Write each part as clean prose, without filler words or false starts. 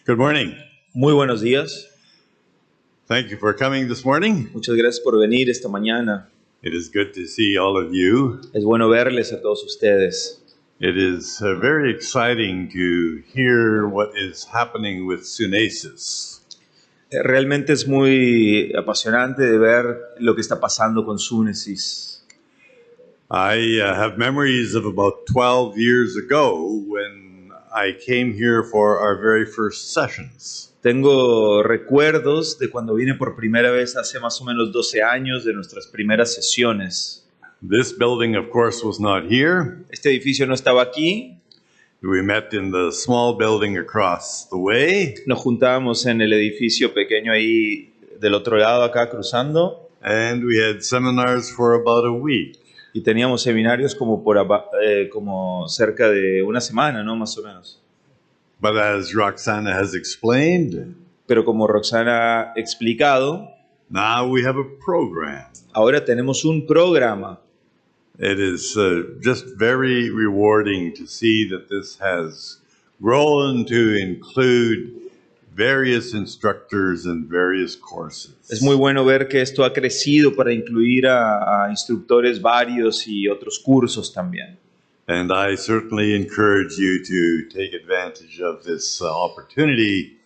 Good morning. Muy buenos días. Thank you for coming this morning. Muchas gracias por venir esta mañana. It is good to see all of you. Es bueno verles a todos ustedes. It is very exciting to hear what is happening with Sunesis. Realmente es muy apasionante de ver lo que está pasando con Sunesis. I have memories of about 12 years ago when I came here for our very first sessions. Tengo recuerdos de cuando vine por primera vez hace más o menos 12 años de nuestras primeras sesiones. This building, of course, was not here. Este edificio no estaba aquí. We met in the small building across the way. Nos juntábamos en el edificio pequeño ahí del otro lado, acá cruzando. And we had seminars for about a week. Y teníamos seminarios como como cerca de una semana, ¿no? Más o menos. But as Roxana has explained, Pero como Roxana ha explicado, now we have a program. ahora tenemos un programa. It is just very rewarding to see that this has grown to include various instructors and various courses. Es muy bueno ver que esto ha crecido para incluir a instructores varios y otros cursos también. And I certainly encourage you to take advantage of this opportunity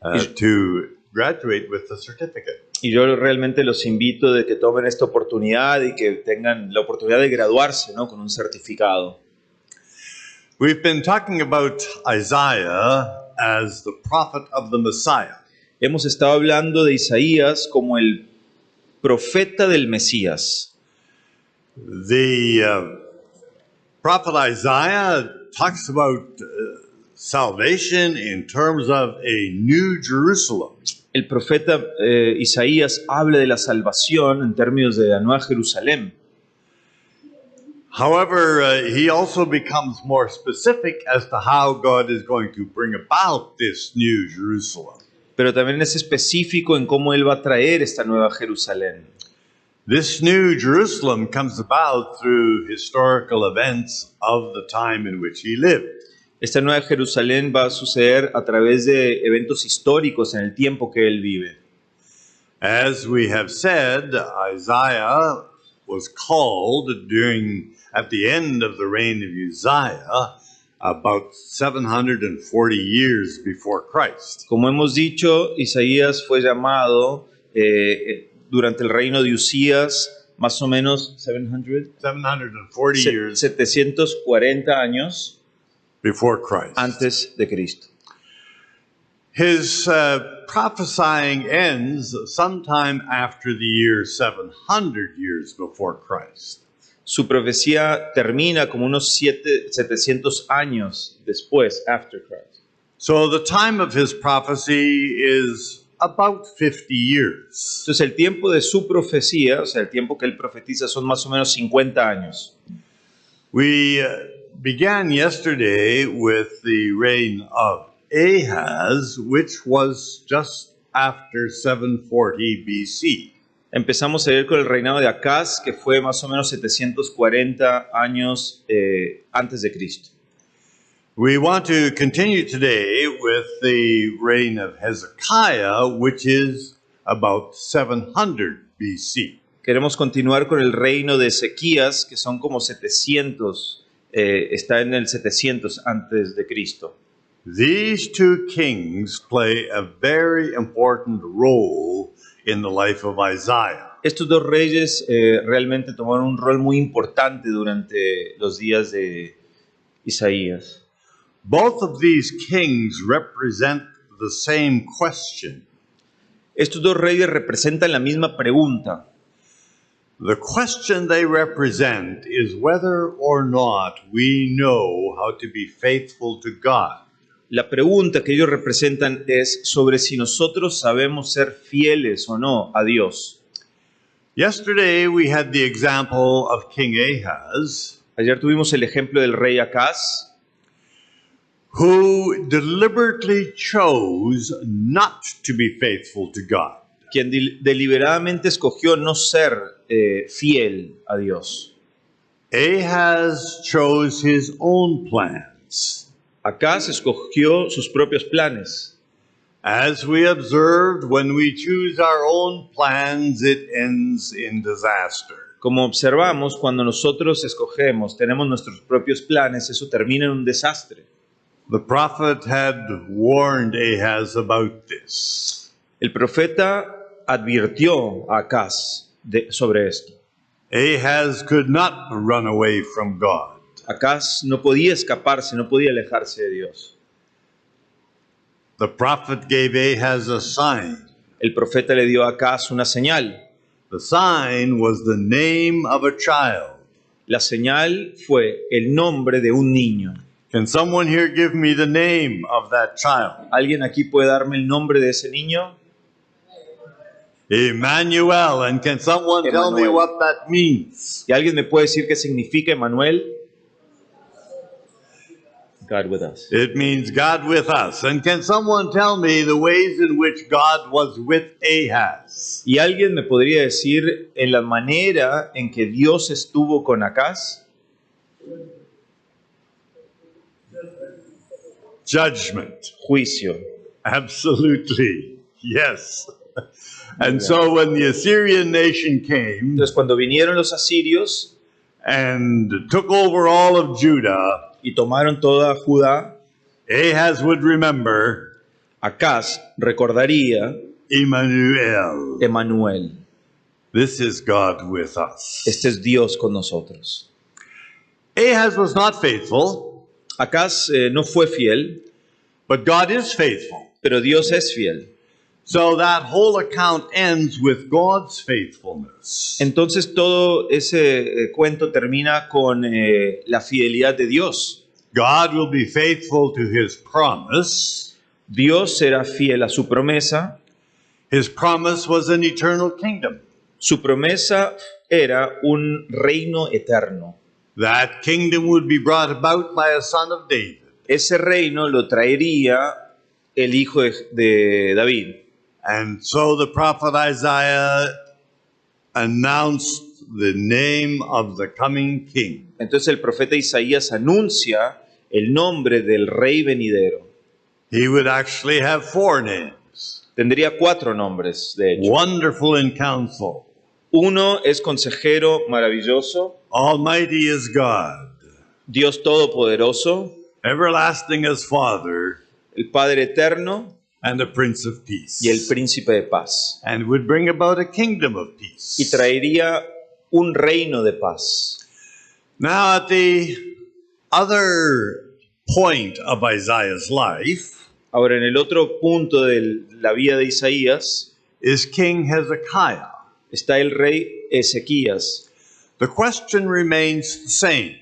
to graduate with a certificate. Y yo realmente los invito de que tomen esta oportunidad y que tengan la oportunidad de graduarse, ¿no? Con un certificado. We've been talking about Isaiah as the prophet of the Messiah. Hemos estado hablando de Isaías como el profeta del Mesías. The prophet Isaiah talks about salvation in terms of a new Jerusalem. El profeta Isaías habla de la salvación en términos de la Nueva Jerusalén. However, he also becomes more specific as to how God is going to bring about this new Jerusalem. Pero también es específico en cómo él va a traer esta Nueva Jerusalén. This new Jerusalem comes about through historical events of the time in which he lived. Esta Nueva Jerusalén va a suceder a través de eventos históricos en el tiempo que él vive. As we have said, Isaiah was called at the end of the reign of Uzziah, about 740 years before Christ. Como hemos dicho, Isaías fue llamado durante el reino de Uzías, más o menos 740 years 740 años before Christ. antes de Cristo. His prophesying ends sometime after the year 700 years before Christ. Su profecía termina como unos 700 años después, after Christ. So the time of his prophecy is about 50 years. Entonces el tiempo de su profecía, o sea, el tiempo que él profetiza son más o menos 50 años. We began yesterday with the reign of Ahaz, which was just after 740 BC. Empezamos a ver con el reinado de Acaz, que fue más o menos 740 años antes de Cristo. We want to continue today with the reign of Hezekiah, which is about 700 BC. Queremos continuar con el reino de Ezequías, que son como 700, está en el 700 antes de Cristo. These two kings play a very important role in the life of Isaiah. Estos dos reyes realmente tomaron un rol muy importante durante los días de Isaías. Both of these kings represent the same question. Estos dos reyes representan la misma pregunta. The question they represent is whether or not we know how to be faithful to God. La pregunta que ellos representan es sobre si nosotros sabemos ser fieles o no a Dios. Yesterday we had the example of King Ahaz, Ayer tuvimos el ejemplo del rey Acaz, who deliberately chose not to be faithful to God. quien deliberadamente escogió no ser fiel a Dios. Ahaz chose his own plans. Acaz escogió sus propios planes. As we observed, when we choose our own plans, it ends in disaster. Como observamos, cuando nosotros escogemos, tenemos nuestros propios planes, eso termina en un desastre. The prophet had warned Ahaz about this. El profeta advirtió a Acaz sobre esto. Ahaz could not run away from God. Acaz no podía escaparse, no podía alejarse de Dios. The prophet gave Ahaz a sign. El profeta le dio a Acaz una señal. The sign was the name of a child. La señal fue el nombre de un niño. Can someone here give me the name of that child? ¿Alguien aquí puede darme el nombre de ese niño? Emmanuel. And can someone tell me Emmanuel. what that means? ¿Y alguien me puede decir qué significa Emmanuel? God with us. It means God with us. And can someone tell me the ways in which God was with Ahaz? ¿Y alguien me podría decir en la manera en que Dios estuvo con Acaz? Judgment. Juicio. Absolutely. Yes. And so when the Assyrian nation came Entonces cuando vinieron los asirios and took over all of Judah, y tomaron toda Judá, Ahaz would remember Acaz recordaría Emmanuel. Emmanuel. This is God with us. Este es Dios con nosotros. Ahaz was not faithful, Acaz no fue fiel, but God is faithful. pero Dios es fiel. So that whole account ends with God's faithfulness. Entonces todo ese cuento termina con la fidelidad de Dios. God will be faithful to his promise. Dios será fiel a su promesa. His promise was an eternal kingdom. Su promesa era un reino eterno. That kingdom would be brought about by a son of David. Ese reino lo traería el hijo de David. And so the prophet Isaiah announced the name of the coming king. Entonces el profeta Isaías anuncia el nombre del rey venidero. He would actually have 4 names. Tendría 4 nombres, de hecho. Wonderful in counsel. Uno es consejero maravilloso, Almighty is God. Dios todopoderoso, Everlasting as Father. el Padre eterno And the Prince of Peace. y el príncipe de paz. And would bring about a kingdom of peace. Y traería un reino de paz. Now at the other point of Isaiah's life Ahora, en el otro punto de la vida de Isaías is King Hezekiah. está el rey Ezequías. The question remains the same.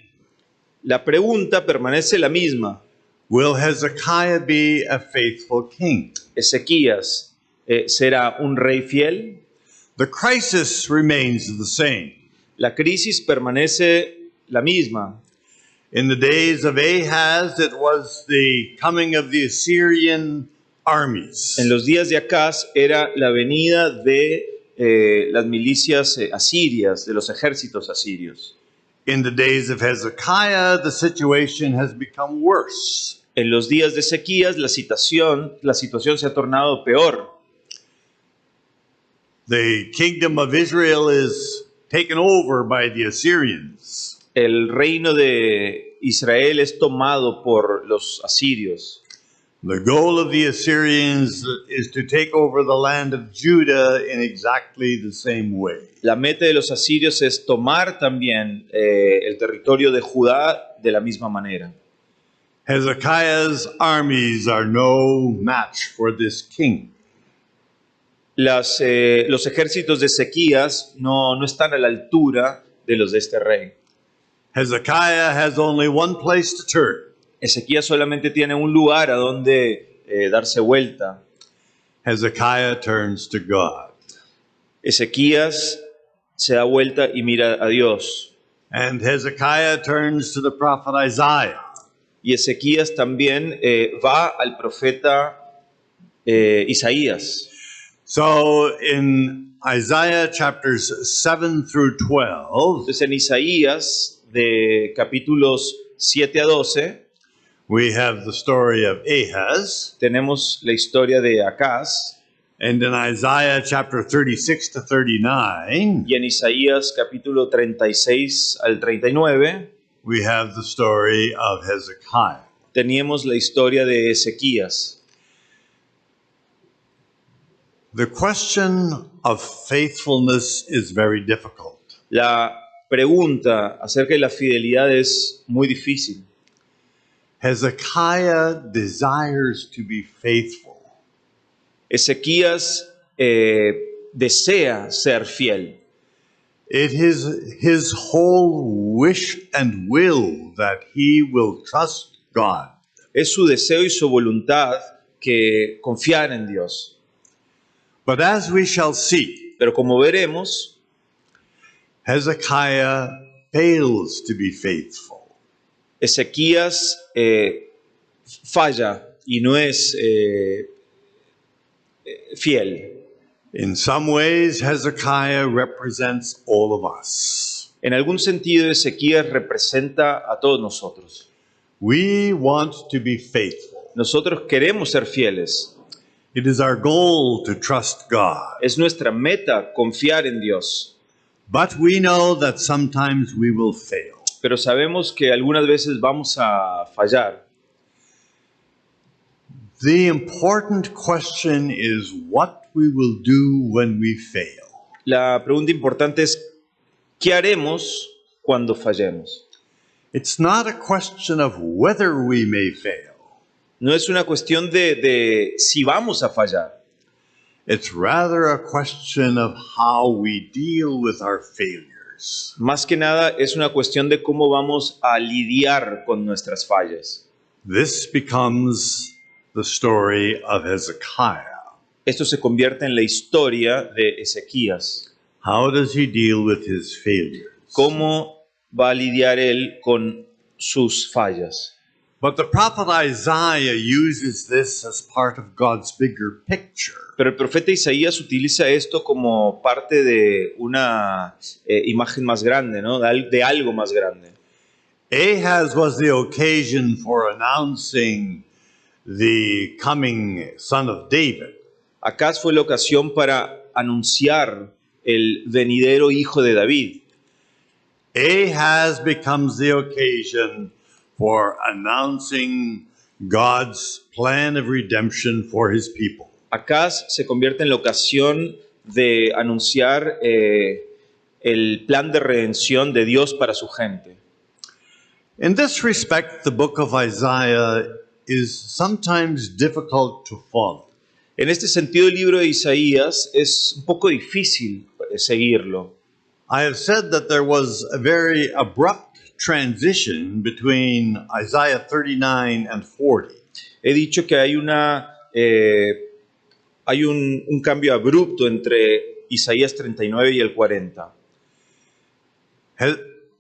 La pregunta permanece la misma. Will Hezekiah be a faithful king? ¿Ezequías será un rey fiel? The crisis remains the same. La crisis permanece la misma. In the days of Ahaz, it was the coming of the Assyrian armies. En los días de Acaz era la venida de las milicias asirias, de los ejércitos asirios. In the days of Hezekiah, the situation has become worse. En los días de Ezequías, la situación se ha tornado peor. The kingdom of Israel is taken over by the Assyrians. El reino de Israel es tomado por los asirios. The goal of the Assyrians is to take over the land of Judah in exactly the same way. La meta de los asirios es tomar también el territorio de Judá de la misma manera. Hezekiah's armies are no match for this king. Los ejércitos de Ezequías no están a la altura de los de este rey. Hezekiah has only one place to turn. Ezequías solamente tiene un lugar a donde darse vuelta. Hezekiah turns to God. Ezequías se da vuelta y mira a Dios. And Hezekiah turns to the prophet Isaiah. Y Ezequías también va al profeta Isaías. So in Isaiah chapters 7 through 12, Entonces en Isaías de capítulos 7 a 12, We have the story of Ahaz. Tenemos la historia de Acaz. And in Isaiah chapter 36 to 39, Y en Isaías capítulo 36 al 39 we have the story of Hezekiah. teníamos la historia de Ezequías. The question of faithfulness is very difficult. La pregunta acerca de la fidelidad es muy difícil. Hezekiah desires to be faithful. Ezequías desea ser fiel. It is his whole wish and will that he will trust God. Es su deseo y su voluntad que confiar en Dios. But as we shall see, Pero como veremos, Hezekiah fails to be faithful. Ezequías falla y no es fiel. In some ways, Hezekiah represents all of us. En algún sentido, Ezequías representa a todos nosotros. We want to be faithful. Nosotros queremos ser fieles. It is our goal to trust God. Es nuestra meta confiar en Dios. But we know that sometimes we will fail. Pero sabemos que algunas veces vamos a fallar. The important question is what we will do when we fail. La pregunta importante es, ¿qué haremos cuando fallemos? It's not a question of whether we may fail. No es una cuestión de si vamos a fallar. It's rather a question of how we deal with our failures. Más que nada es una cuestión de cómo vamos a lidiar con nuestras fallas. This becomes the story of Hezekiah. Esto se convierte en la historia de Ezequías. How does he deal with his failures? ¿Cómo va a lidiar él con sus fallas? But the prophet Isaiah uses this as part of God's bigger picture. Pero el profeta Isaías utiliza esto como parte de una imagen más grande, ¿no? De algo más grande. Ahaz was the occasion for announcing the coming son of David. Acaz fue la ocasión para anunciar el venidero hijo de David. Ahaz becomes the occasion for announcing God's plan of redemption for his people. Acaz se convierte en la ocasión de anunciar el plan de redención de Dios para su gente. In this respect, the book of Isaiah is sometimes difficult to follow. En este sentido, el libro de Isaías es un poco difícil seguirlo. I have said that there was a very abrupt transition between Isaiah 39 and 40. He dicho que hay un cambio abrupto entre Isaías 39 y el 40.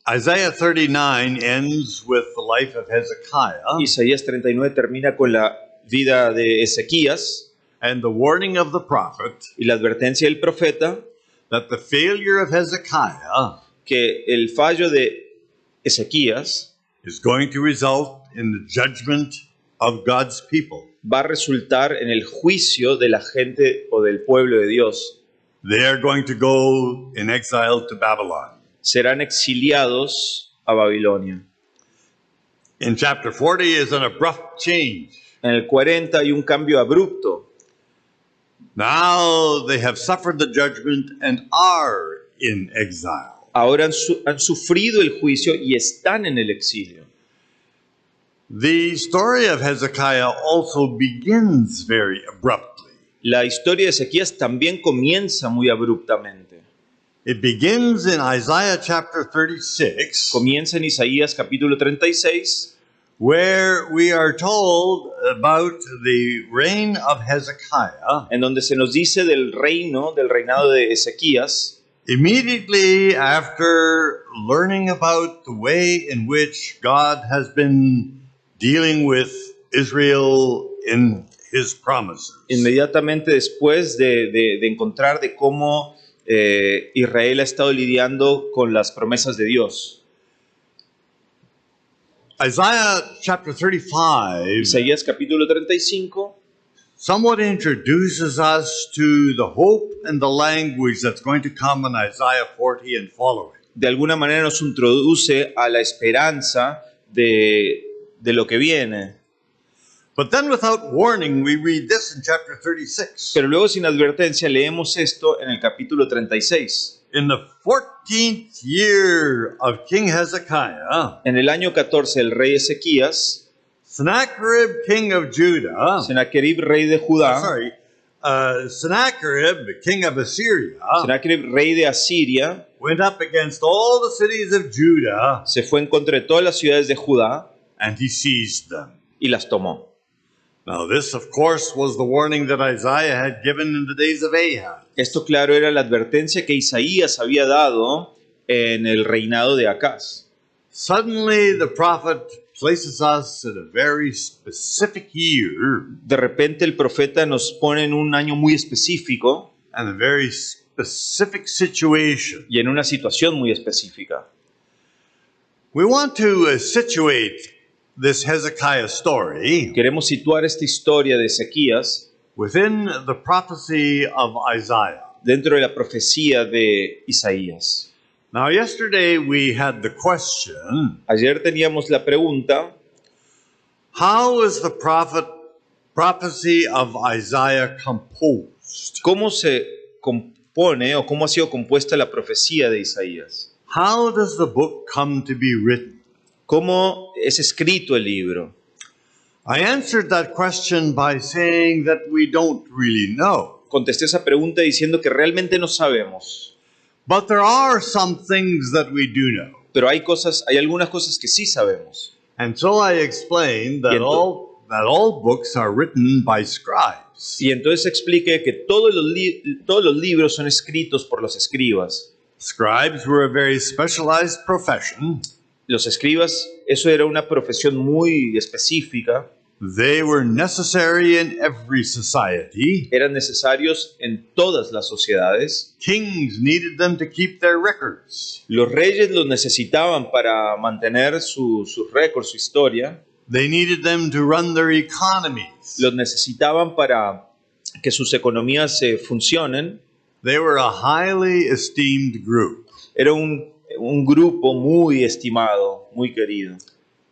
Isaiah 39 ends with the life of Hezekiah Isaías 39 termina con la vida de Ezequías and the warning of the prophet y la advertencia del profeta that the failure of Hezekiah que el fallo de Ezequías is going to result in the judgment of God's people. va a resultar en el juicio de la gente o del pueblo de Dios. They are going to go in exile to Babylon. Serán exiliados a Babilonia. In chapter 40 is an abrupt change. En el 40 hay un cambio abrupto. Now they have suffered the judgment and are in exile. Ahora han sufrido el juicio y están en el exilio. The story of Hezekiah also begins very abruptly. La historia de Ezequías también comienza muy abruptamente. It begins in Isaiah chapter 36, Comienza en Isaías capítulo 36, where we are told about the reign of Hezekiah en donde se nos dice del reinado de Ezequías, immediately after learning about the way in which God has been dealing with Israel in his promises. inmediatamente después de encontrar de cómo Israel ha estado lidiando con las promesas de Dios. Isaiah chapter 35 Isaías capítulo 35 somewhat introduces us to the hope and the language that's going to come in Isaiah 40 and following. de alguna manera nos introduce a la esperanza de lo que viene. But then without warning, we read this in chapter 36. Pero luego sin advertencia leemos esto en el capítulo 36. In the 14th year of King Hezekiah, En el año 14 el rey Ezequías, Sennacherib, king of Judah, Sennacherib rey de Judá, Sennacherib, king of Assyria, Sennacherib rey de Asiria, went up against all the cities of Judah, se fue en contra de todas las ciudades de Judá and he seized them. y las tomó. Now this, of course, was the warning that Isaiah had given in the days of Ahaz. Esto, claro, era la advertencia que Isaías había dado en el reinado de Acaz. Suddenly, the prophet places us in a very specific year De repente el profeta nos pone en un año muy específico and a very specific situation. y en una situación muy específica. We want to situate this Hezekiah story Queremos situar esta historia de Ezequías within the prophecy of Isaiah. dentro de la profecía de Isaías. Now, yesterday we had the question, Ayer teníamos la pregunta, how is the prophecy of Isaiah composed? ¿cómo se compone o cómo ha sido compuesta la profecía de Isaías? How does the book come to be written? ¿Cómo es escrito el libro? I answered that question by saying that we don't really know. Contesté esa pregunta diciendo que realmente no sabemos, But there are some things that we do know. pero hay algunas cosas que sí sabemos. And so I explained that all books are written by scribes. Y entonces expliqué que todos los libros son escritos por los escribas. Scribes were a very specialized profession. Los escribas, eso era una profesión muy específica. They were necessary in every society. Eran necesarios en todas las sociedades. Kings needed them to keep their records. Los reyes los necesitaban para mantener sus récords, su historia. They needed them to run their economies. Los necesitaban para que sus economías funcionen. They were a highly esteemed group. Era un grupo muy estimado, muy querido.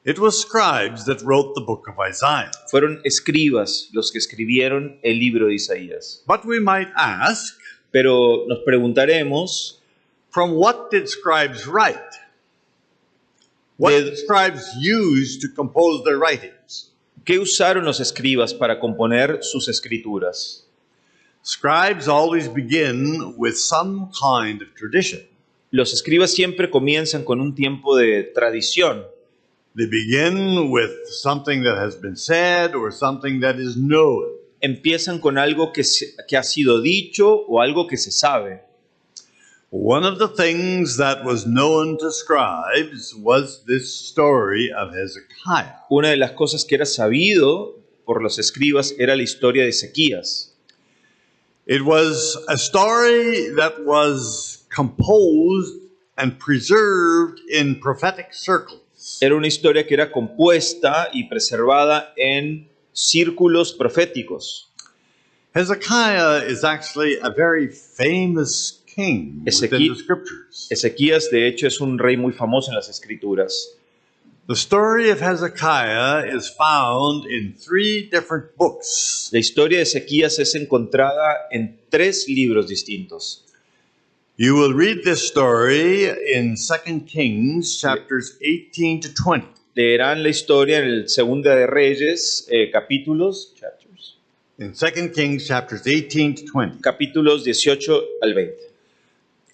It was scribes that wrote the book of Isaiah. Fueron escribas los que escribieron el libro de Isaías. But we might ask, Pero nos preguntaremos, from what did scribes write? What De- did scribes use to compose their writings? ¿qué usaron los escribas para componer sus escrituras? Scribes always begin with some kind of tradition. Los escribas siempre comienzan con un tiempo de tradición. They begin with something that has been said or something that is known. Empiezan con algo que ha sido dicho o algo que se sabe. One of the things that was known to scribes was this story of Hezekiah. Una de las cosas que era sabido por los escribas era la historia de Ezequías. It was a story that was composed and preserved in prophetic circles. Era una historia que era compuesta y preservada en círculos proféticos. Hezekiah is actually a very famous king within the scriptures. Ezequías, de hecho, es un rey muy famoso en las escrituras. The story of Hezekiah is found in 3 different books. La historia de Ezequías es encontrada en 3 libros distintos. You will read this story in 2 Kings chapters 18 to 20. Leerán la historia en el Segunda de Reyes, capítulos In 2 Kings chapters 18 to 20. 18 al 20.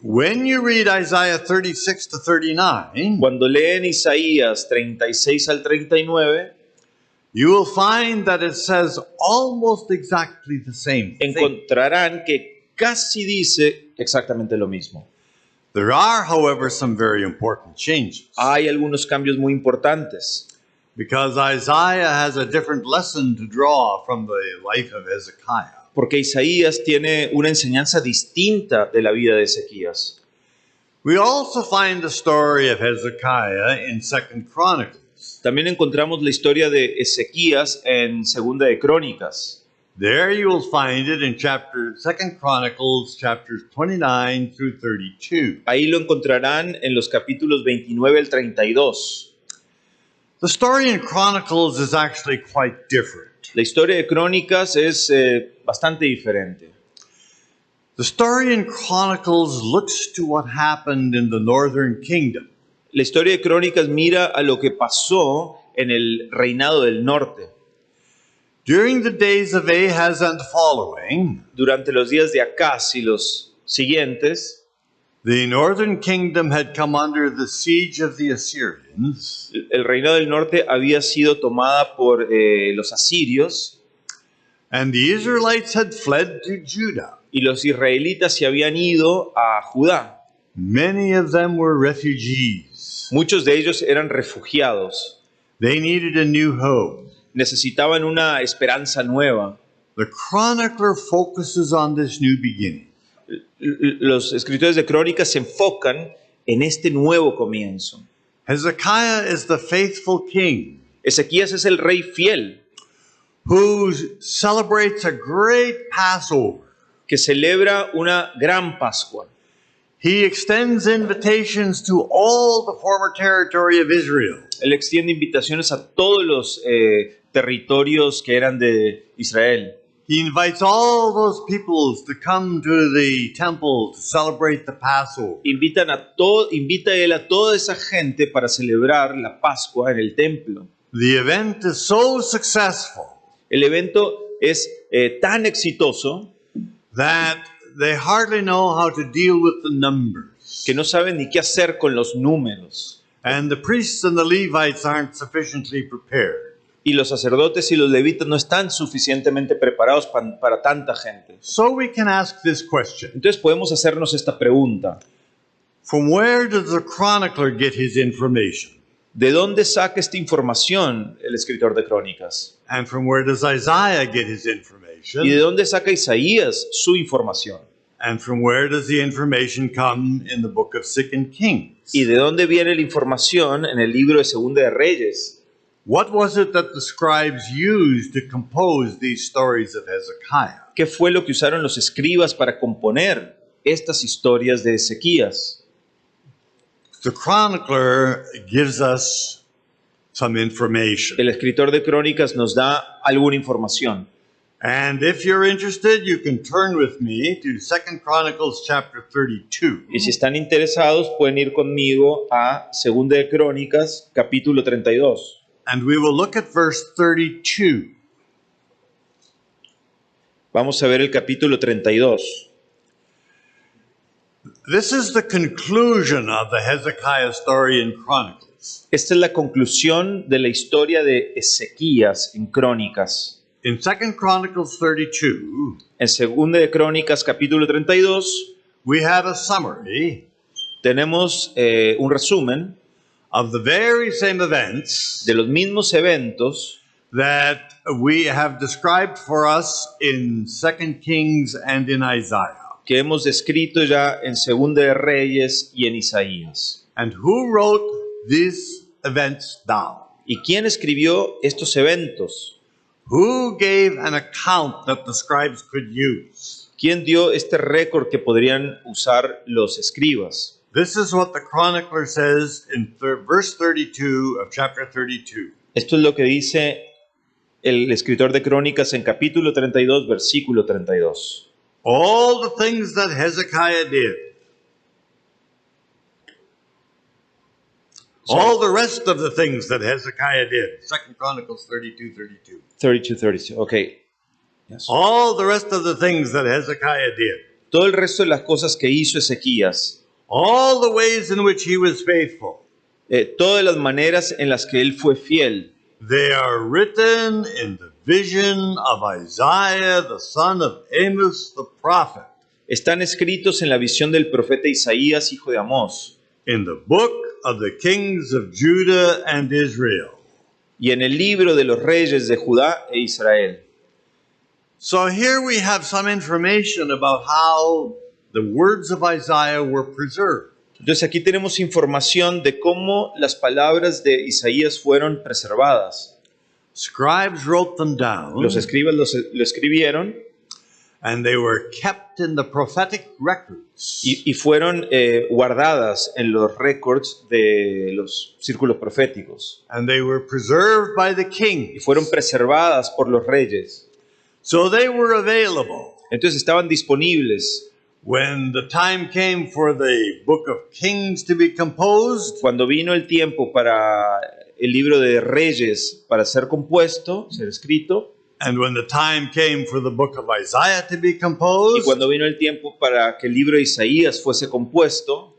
When you read Isaiah 36 to 39, Cuando leen Isaías 36 al 39, you will find that it says almost exactly the same thing. encontrarán que casi dice exactamente lo mismo. There are, however, some very important changes. Hay algunos cambios muy importantes, Because Isaiah has a different lesson to draw from the life of Hezekiah. porque Isaías tiene una enseñanza distinta de la vida de Ezequías. We also find the story of Hezekiah in 2 Chronicles. También encontramos la historia de Ezequías en Segunda de Crónicas. There you will find it in Second Chronicles, chapters 29 through 32. Ahí lo encontrarán en los capítulos 29 al 32. The story in Chronicles is actually quite different. La historia de Crónicas es bastante diferente. The story in Chronicles looks to what happened in the northern kingdom. La historia de Crónicas mira a lo que pasó en el reinado del norte. During the days of Ahaz and following, Durante los días de Acaz y los siguientes, the northern kingdom had come under the siege of the Assyrians, el reinado del norte había sido tomada por los asirios and the Israelites had fled to Judah. y los israelitas se habían ido a Judá. Many of them were refugees. Muchos de ellos eran refugiados. They needed a new home. Necesitaban una esperanza nueva. The chronicler focuses on this new beginning. Los escritores de Crónicas se enfocan en este nuevo comienzo. Hezekiah is the faithful king Ezequías es el rey fiel who celebrates a great Passover. que celebra una gran Pascua. He extends invitations to all the former territory of Israel. Él extiende invitaciones a todos los territorios que eran de Israel. He invites all those peoples to come to the temple to celebrate the Passover. Invita él a toda esa gente para celebrar la Pascua en el templo. The event is so successful El evento es tan exitoso that they hardly know how to deal with the numbers. que no saben ni qué hacer con los números. And the priests and the Levites aren't sufficiently prepared. Y los sacerdotes y los levitas no están suficientemente preparados para tanta gente. So we can ask this question. Entonces podemos hacernos esta pregunta. From where does the chronicler get his information? ¿De dónde saca esta información el escritor de Crónicas? And from where does Isaiah get his ¿Y de information? dónde saca Isaías su información? And from where does the information come in the book of Second Kings? ¿Y de dónde viene la información en el libro de Segunda de Reyes? What was it that the scribes used to compose these stories of Hezekiah? ¿Qué fue lo que usaron los escribas para componer estas historias de Ezequías? The chronicler gives us some information. El escritor de Crónicas nos da alguna información. And if you're interested, you can turn with me to 2 Chronicles chapter 32. Y si están interesados, pueden ir conmigo a Segunda de Crónicas, capítulo 32. And we will look at verse 32. Vamos a ver el capítulo 32. This is the conclusion of the Hezekiah story in Chronicles. Esta es la conclusión de la historia de Ezequías en Crónicas. In 2 Chronicles 32, En Segunda de Crónicas, capítulo 32, we have a summary tenemos un resumen of the very same events de los mismos eventos that we have described for us in 2 Kings and in Isaiah. que hemos descrito ya en Segunda de Reyes y en Isaías. And who wrote these events down? ¿Y quién escribió estos eventos? Who gave an account that the scribes could use? ¿Quién dio este récord que podrían usar los escribas? This is what the chronicler says in verse 32 of chapter 32. Esto es lo que dice el escritor de Crónicas en capítulo 32, versículo 32. All the things that Hezekiah did, all the rest of the things that Hezekiah did. 2 Chronicles 32:32. 32, ok. Yes. All the rest of the things that Hezekiah did. Todo el resto de las cosas que hizo Ezequías, All the ways in which he was faithful. todas las maneras en las que él fue fiel, They are written in the vision of Isaiah, the son of Amos, the prophet, están escritos en la visión del profeta Isaías, hijo de Amós, in the book of the kings of Judah and Israel. y en el libro de los reyes de Judá e Israel. So here we have some information about how the words of Isaiah were preserved. Entonces aquí tenemos información de cómo las palabras de Isaías fueron preservadas. Scribes wrote them down, Los escribas lo escribieron and they were kept in the prophetic records. y fueron guardadas en los récords de los círculos proféticos. And they were preserved by the Y king. fueron preservadas por los reyes. So they were available. Entonces estaban disponibles. When the time came for the book of Kings to be composed, Cuando vino el tiempo para el libro de Reyes para ser compuesto, ser escrito, and when the time came for the book of Isaiah to be y composed, cuando vino el tiempo para que el libro de Isaías fuese compuesto,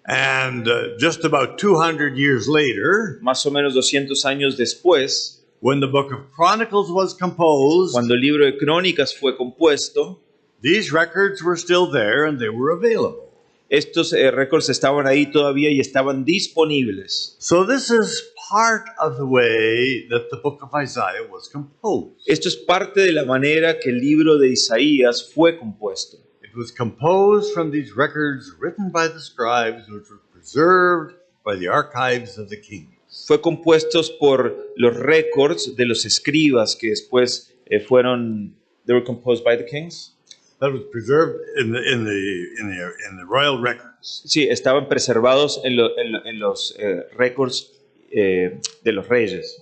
and just about 200 years later, más o menos 200 años después, when the book of Chronicles was composed, cuando el libro de Crónicas fue compuesto, these records were still there and they were available. estos récords estaban ahí todavía y estaban disponibles. So this is part of the way that the book of Isaiah was composed. Esto es parte de la manera que el libro de Isaías fue compuesto. It was composed from these records written by the scribes, which were preserved by the archives of the kings. Fue compuestos por los récords de los escribas que después they were composed by the kings. That was preserved in the royal records. Sí, estaban preservados en los récords de los reyes.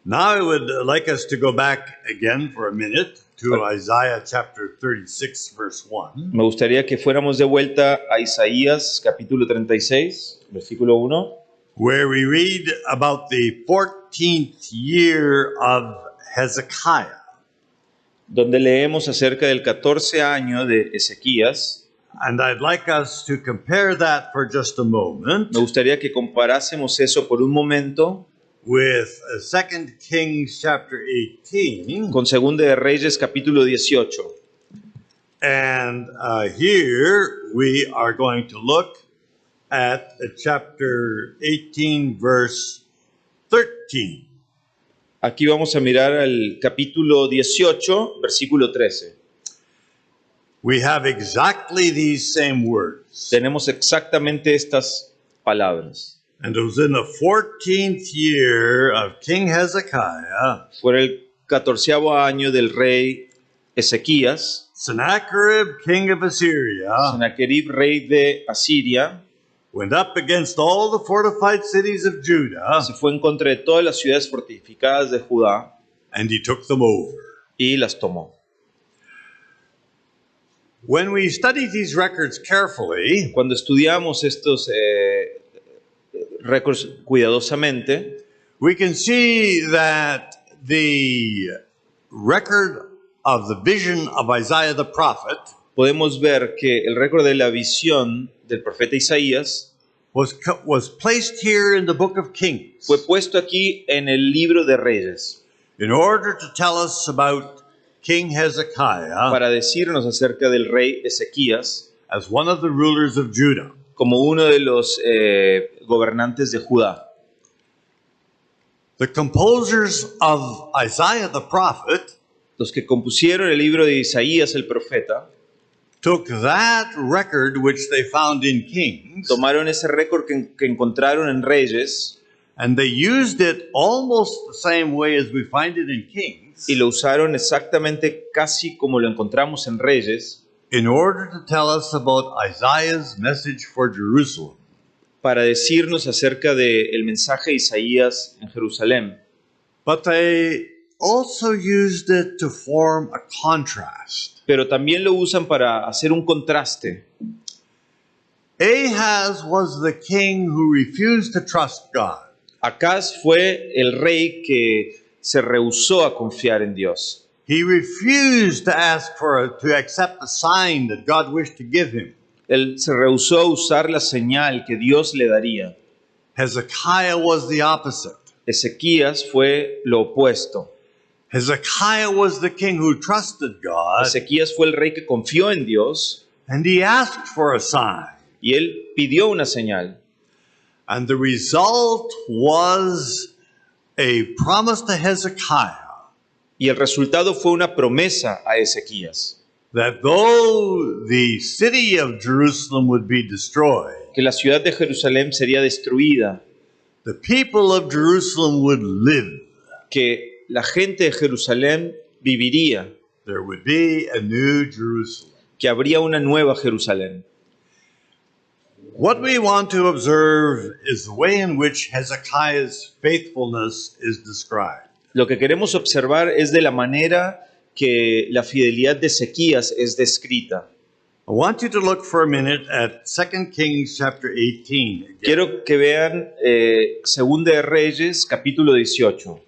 Now I would like us to go back again for a minute to Isaiah chapter 36, verse 1. Me gustaría que fuéramos de vuelta a Isaías capítulo 36, versículo 1, where we read about the 14th year of Hezekiah. donde leemos acerca del 14 año de Ezequías. And I'd like us to compare that for just a moment Me gustaría que comparásemos eso por un momento with 2 Kings chapter 18. con Segunda de Reyes capítulo 18. And here we are going to look at chapter 18, verse 13. Aquí vamos a mirar al capítulo 18, versículo 13. We have exactly these same words. Tenemos exactamente estas palabras. And it was in the 14th year of King Hezekiah, Fue el 14º año del rey Ezequías, Sennacherib, king of Assyria, Sennacherib, rey de Asiria, went up against all the fortified cities of Judah, se fue en contra de todas las ciudades fortificadas de Judá and he took them over. y las tomó. When we study these records carefully, Cuando estudiamos estos récords cuidadosamente, we can see that the record of the vision of Isaiah the prophet podemos ver que el récord de la visión del profeta Isaías was placed here in the book of Kings fue puesto aquí en el libro de Reyes in order to tell us about King Hezekiah para decirnos acerca del rey Ezequías as one of the rulers of Judah. como uno de los gobernantes de Judá. The composers of Isaiah the prophet Los que compusieron el libro de Isaías el profeta took that record which they found in Kings tomaron ese récord que encontraron en Reyes and they used it almost the same way as we find it in Kings y lo usaron exactamente casi como lo encontramos en Reyes in order to tell us about Isaiah's message for Jerusalem. para decirnos acerca del mensaje de Isaías en Jerusalén. But they also used it to form a contrast. Pero también lo usan para hacer un contraste. Ahaz was the king who refused to trust God. Acaz fue el rey que se rehusó a confiar en Dios. He refused to to accept the sign that God wished to give him. Él se rehusó a usar la señal que Dios le daría. Hezekiah was the opposite. Ezequías fue lo opuesto. Hezekiah was the king who trusted God, Ezequías fue el rey que confió en Dios and he asked for a sign. y él pidió una señal. And the result was a promise to Hezekiah Y el resultado fue una promesa a Ezequías. that though the city of Jerusalem would be destroyed, que la ciudad de Jerusalén sería destruida, the people of Jerusalem would live. que la gente de Jerusalén viviría, There would be a new Jerusalem. que habría una nueva Jerusalén. What we want to observe is the way in which Hezekiah's faithfulness is described. Lo que queremos observar es de la manera que la fidelidad de Ezequías es descrita. I want you to look for a minute at 2 Kings chapter 18. Again. Quiero que vean Segunda de Reyes, capítulo 18,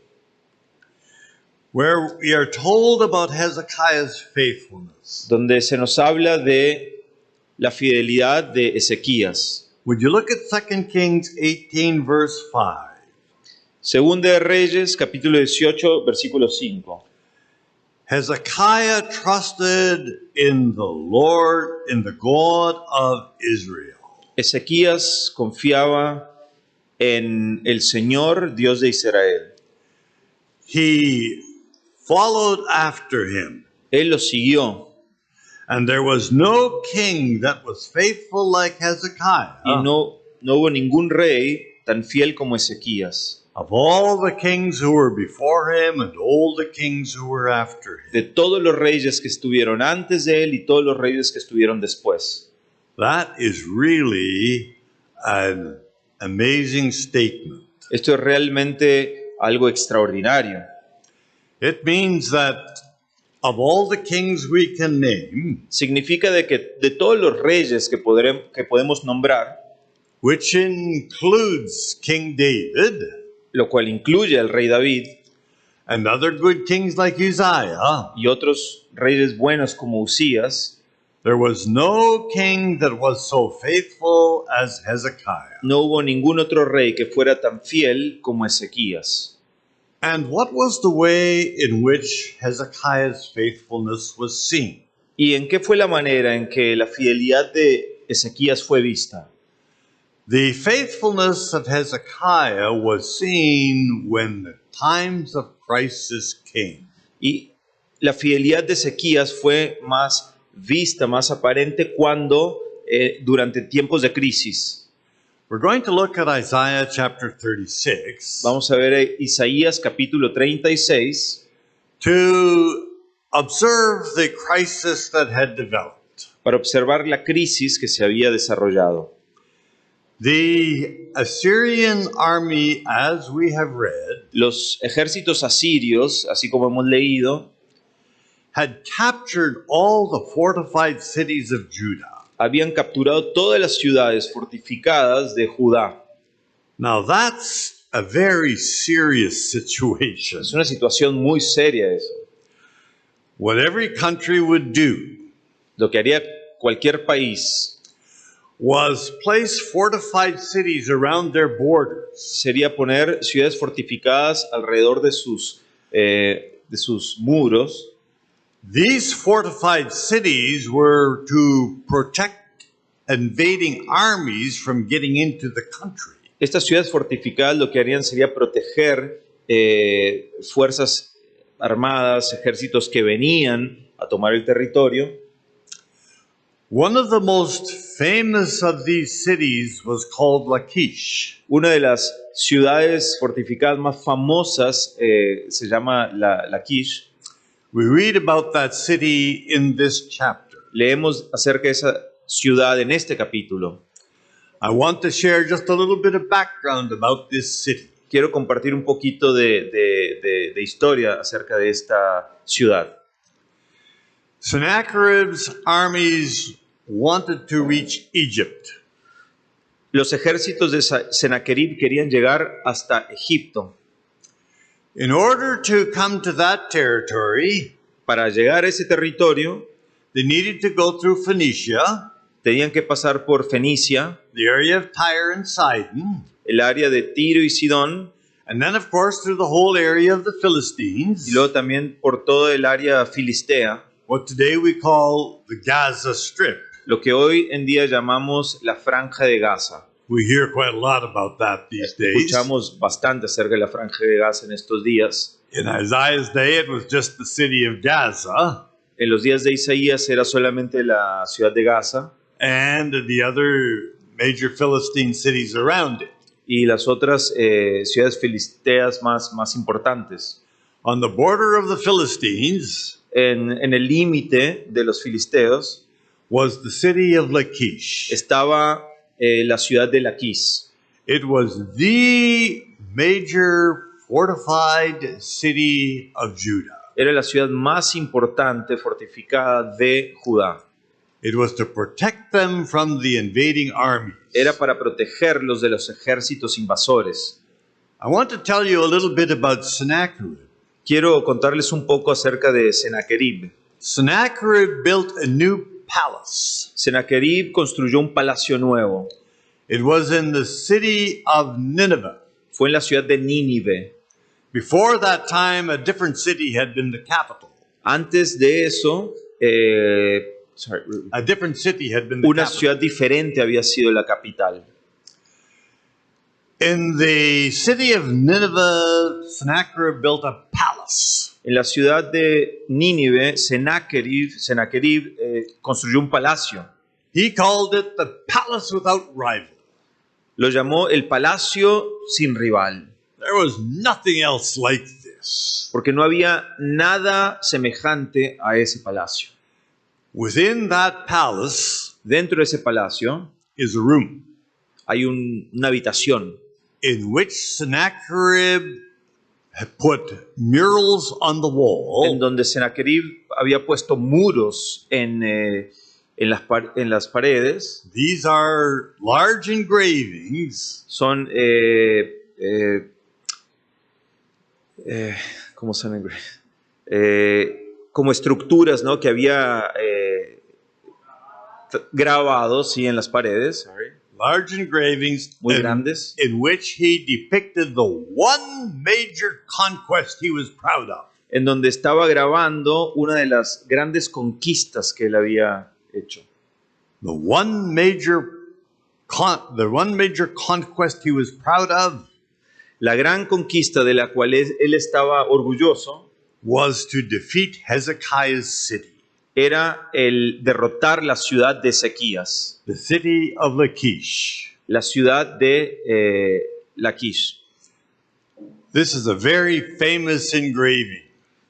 Where we are told about Hezekiah's faithfulness. donde se nos habla de la fidelidad de Ezequías. Would you look at 2 Kings 18 verse 5? Segunda de Reyes, capítulo 18, versículo 5. Hezekiah trusted in the Lord, in the God of Israel. Ezequías confiaba en el Señor, Dios de Israel. He followed after him. Él lo siguió. And there was no king that was faithful like Hezekiah. Y no hubo ningún rey tan fiel como Ezequías. Of all the kings who were before him and all the kings who were after him. De todos los reyes que estuvieron antes de él y todos los reyes que estuvieron después. That is really an amazing statement. Esto es realmente algo extraordinario. It means that of all the kings we can name, Significa de que de todos los reyes que podemos nombrar, which includes King David lo cual incluye al rey David and other good kings like Uzziah, y otros reyes buenos como Usías, there was no king that was so faithful as Hezekiah. no hubo ningún otro rey que fuera tan fiel como Ezequías. And what was the way in which Hezekiah's faithfulness was seen? ¿Y en qué fue la manera en que la fidelidad de Ezequías fue vista? The faithfulness of Hezekiah was seen when the times of crisis came. Y la fidelidad de Ezequías fue más vista, más aparente cuando durante tiempos de crisis. We're going to look at Isaiah chapter 36 Vamos a ver Isaías capítulo 36 to observe the crisis that had developed. para observar la crisis que se había desarrollado. The Assyrian army, as we have read, Los ejércitos asirios, así como hemos leído, had captured all the fortified cities of Judah. habían capturado todas las ciudades fortificadas de Judá. Now that's a very serious situation. Es una situación muy seria eso. What every country would do Lo que haría cualquier país was place fortified cities around their borders. sería poner ciudades fortificadas alrededor de sus muros. These fortified cities were to protect invading armies from getting into the country. Estas ciudades fortificadas lo que harían sería proteger fuerzas armadas, ejércitos que venían a tomar el territorio. One of the most famous of these cities was called Lachish. Una de las ciudades fortificadas más famosas se llama Lachish. We read about that city in this chapter. Leemos acerca de esa ciudad en este capítulo. I want to share just a little bit of background about this city. Quiero compartir un poquito de historia acerca de esta ciudad. Sennacherib's armies wanted to reach Egypt. Los ejércitos de Sennacherib querían llegar hasta Egipto. In order to come to that territory, Para llegar a ese territorio, they needed to go through Phoenicia, tenían que pasar por Fenicia, the area of Tyre and Sidon, el área de Tiro y Sidón, and then, of course, through the whole area of the Philistines, y luego también por todo el área filistea, what today we call the Gaza Strip. lo que hoy en día llamamos la Franja de Gaza. We hear quite a lot about that these days. Escuchamos bastante acerca de la Franja de Gaza en estos días. In Isaiah's day, it was just the city of Gaza, En los días de Isaías era solamente la ciudad de Gaza, and the other major Philistine cities around it. y las otras ciudades filisteas más importantes. On the border of the Philistines En el límite de los filisteos was the city of Lachish. estaba la ciudad de Laquis. It was the major fortified city of Judah. Era la ciudad más importante fortificada de Judá. It was to protect them from the invading armies. Era para protegerlos de los ejércitos invasores. I want to tell you a little bit about Sennacherib. Quiero contarles un poco acerca de Sennacherib. Sennacherib built a new palace. Sennacherib construyó un palacio nuevo. It was in the city of Nineveh. Fue en la ciudad de Nínive. Before that time, a different city had been the capital. Antes de eso, A different city had been the una capital. ciudad diferente había sido la capital. In the city of Nineveh, Sennacherib built a palace. En la ciudad de Nínive, Sennacherib construyó un palacio. He called it the palace without rival. Lo llamó el palacio sin rival, There was nothing else like this. porque no había nada semejante a ese palacio. Within that palace Dentro de ese palacio is a room hay una habitación in which Sennacherib had put murals on the en wall donde Sennacherib había puesto muros en las paredes. These are large engravings Son, ¿cómo se llama? Como estructuras, ¿no?, que había grabado, sí, en las paredes, large engravings muy grandes, in which he depicted the one major conquest he was proud of. en donde estaba grabando una de las grandes conquistas que él había hecho. The one major conquest he was proud of La gran conquista de la cual él estaba orgulloso was to defeat Hezekiah's city, era el derrotar la ciudad de Ezequías, the city of Lachish. la ciudad de Laquis. This is a very famous engraving.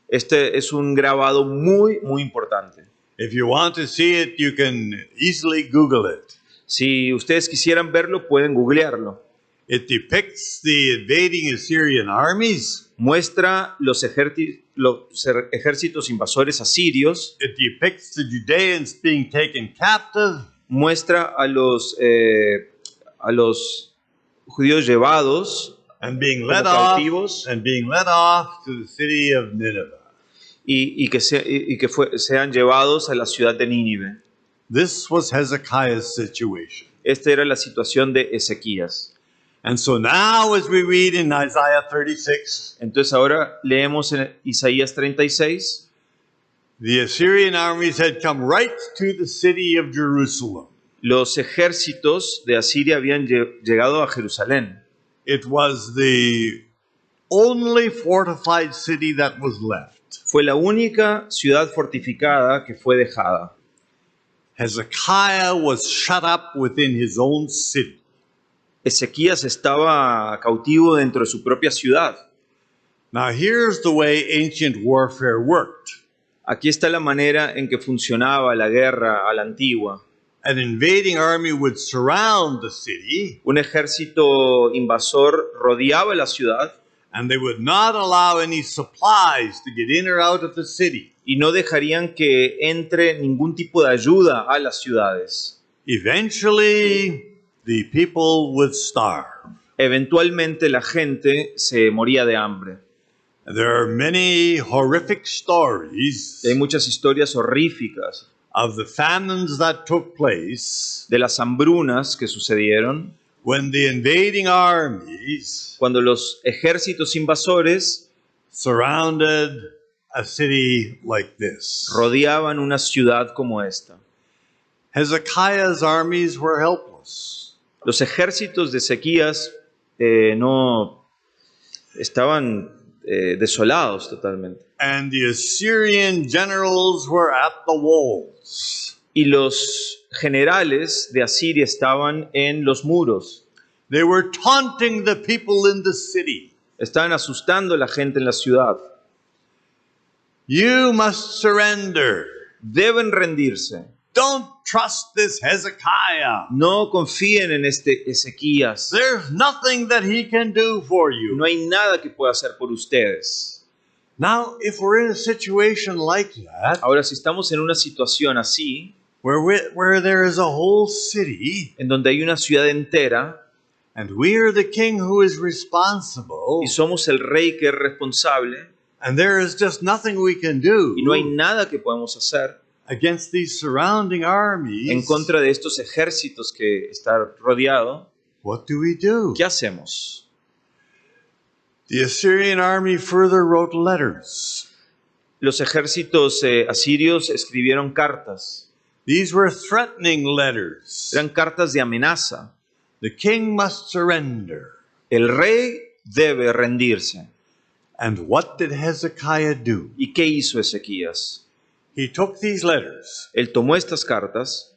Este es un grabado muy importante. If you want to see it, you can easily Google it. Si ustedes quisieran verlo, pueden googlearlo. It depicts the invading Assyrian armies. Muestra los ejércitos invasores asirios, It depicts the Judeans being taken captive. muestra a los judíos llevados And being como led off, cautivos and being led off to the city of Nineveh. y que sean llevados a la ciudad de Nínive. This was Hezekiah's situation. Esta era la situación de Ezequías. And so now, as we read in Isaiah 36, Entonces ahora leemos en Isaías 36, the Assyrian armies had come right to the city of Jerusalem. los ejércitos de Asiria habían llegado a Jerusalén. It was the only fortified city that was left. Fue la única ciudad fortificada que fue dejada. Hezekiah was shut up within his own city. Ezequías estaba cautivo dentro de su propia ciudad. Now here's the way ancient warfare worked. Aquí está la manera en que funcionaba la guerra a la antigua. An invading army would surround the city, Un ejército invasor rodeaba la ciudad and they would not allow any supplies to get in or out of the city. y no dejarían que entre ningún tipo de ayuda a las ciudades. Eventually, the people would starve. Eventualmente la gente se moría de hambre. There are many horrific stories Y hay muchas historias horríficas of the famines that took place de las hambrunas que sucedieron when the invading armies cuando los ejércitos invasores surrounded a city like this. rodeaban una ciudad como esta. Hezekiah's armies were helpless. Los ejércitos de Ezequías no estaban desolados totalmente. And the Assyrian generals were at the walls. Y los generales de Asiria estaban en los muros. They were taunting the people in the city. Estaban asustando a la gente en la ciudad. You must surrender. Deben rendirse. Don't trust this Hezekiah. No confíen en este Ezequías. There's nothing that he can do for you. No hay nada que pueda hacer por ustedes. Now, if we're in a situation like that, Ahora, si estamos en una situación así, where there is a whole city, en donde hay una ciudad entera, and we are the king who is responsible, y somos el rey que es responsable, and there is just nothing we can do y no hay nada que podemos hacer against these surrounding armies, en contra de estos ejércitos que están rodeados, what do we do? ¿qué hacemos? The Assyrian army further wrote letters. Los ejércitos asirios escribieron cartas. These were threatening letters. Eran cartas de amenaza. The king must surrender. El rey debe rendirse. And what did Hezekiah do? ¿Y qué hizo Ezequías? He took these letters Él tomó estas cartas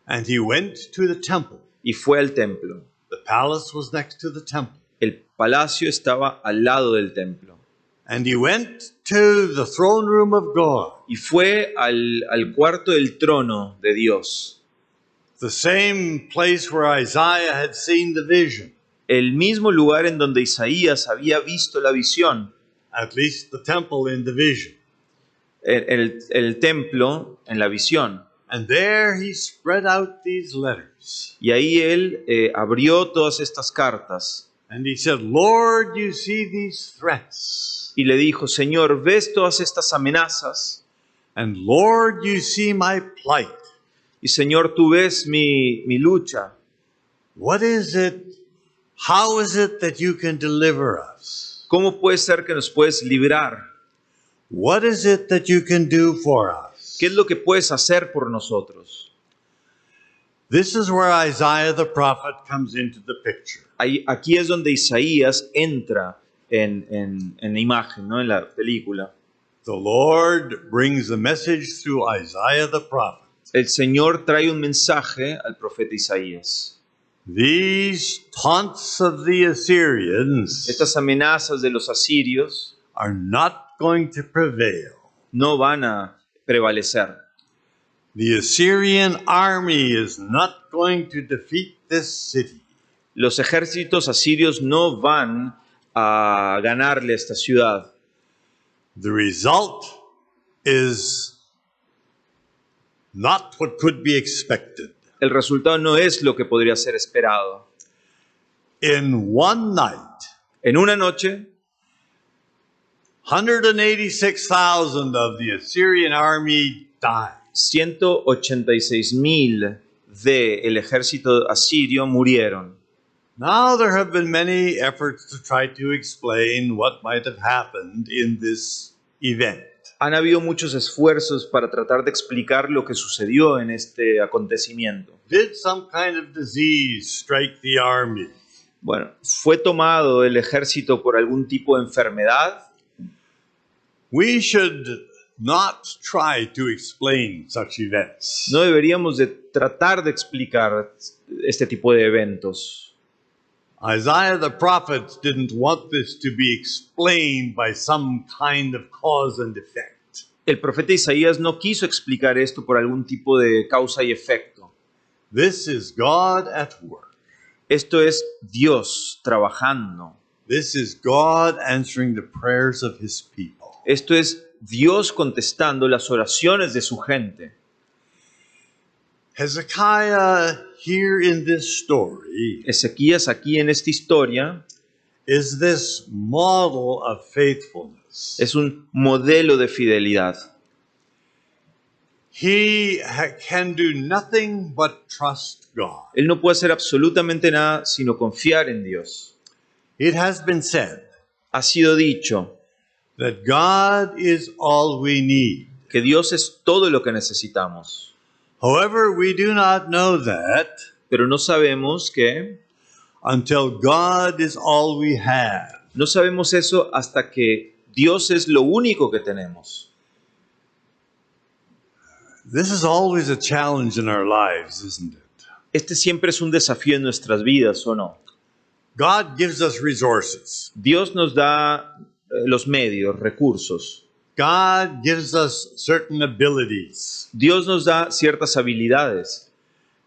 and he went to the temple. y fue al templo. The palace was next to the temple. El palacio estaba al lado del templo. And he went to the throne room of God. Y fue al cuarto del trono de Dios. The same place where Isaiah had seen the vision. El mismo lugar en donde Isaías había visto la visión. At least the temple in the vision. El templo en la visión. And there he spread out these letters. Y ahí él abrió todas estas cartas. And he said, Lord, you see these threats. Y le dijo, Señor, ¿ves todas estas amenazas? And Lord, you see my plight. Y Señor, tú ves mi lucha. What is it? How is it that you can deliver us? ¿Cómo puede ser que nos puedes librar? What is it that you can do for us? ¿Qué es lo que puedes hacer por nosotros? This is where Isaiah the prophet comes into the picture. Aquí es donde Isaías entra en la imagen, ¿no? En la película. The Lord brings a message through Isaiah the prophet. El Señor trae un mensaje al profeta Isaías. These taunts of the Assyrians Estas amenazas de los asirios are not going to prevail. no van a prevalecer. The Assyrian army is not going to defeat this city. Los ejércitos asirios no van a ganarle a esta ciudad. The result is not what could be expected. El resultado no es lo que podría ser esperado. In one night, En una noche, 186,000 of the Assyrian army died. 186,000 del ejército asirio murieron. Now there have been many efforts to try to explain what might have happened in this event. Han habido muchos esfuerzos para tratar de explicar lo que sucedió en este acontecimiento. Did some kind of disease strike the army? Bueno, ¿fue tomado el ejército por algún tipo de enfermedad? We should not try to explain such events. No deberíamos de tratar de explicar este tipo de eventos. Isaiah the prophet didn't want this to be explained by some kind of cause and effect. El profeta Isaías no quiso explicar esto por algún tipo de causa y efecto. This is God at work. Esto es Dios trabajando. This is God answering the prayers of his people. Esto es Dios contestando las oraciones de su gente. Hezekiah, here in this story, Ezequías aquí en esta historia is this model of faithfulness. es un modelo de fidelidad. He can do nothing but trust God. Él no puede hacer absolutamente nada sino confiar en Dios. It has been said Ha sido dicho that God is all we need. que Dios es todo lo que necesitamos. However, we do not know that Pero no sabemos que, until God is all we have. no sabemos eso hasta que Dios es lo único que tenemos. This is always a challenge in our lives, isn't it? Este siempre es un desafío en nuestras vidas, ¿o no? God gives us resources. Dios nos da los medios, recursos. God gives us certain abilities. Dios nos da ciertas habilidades.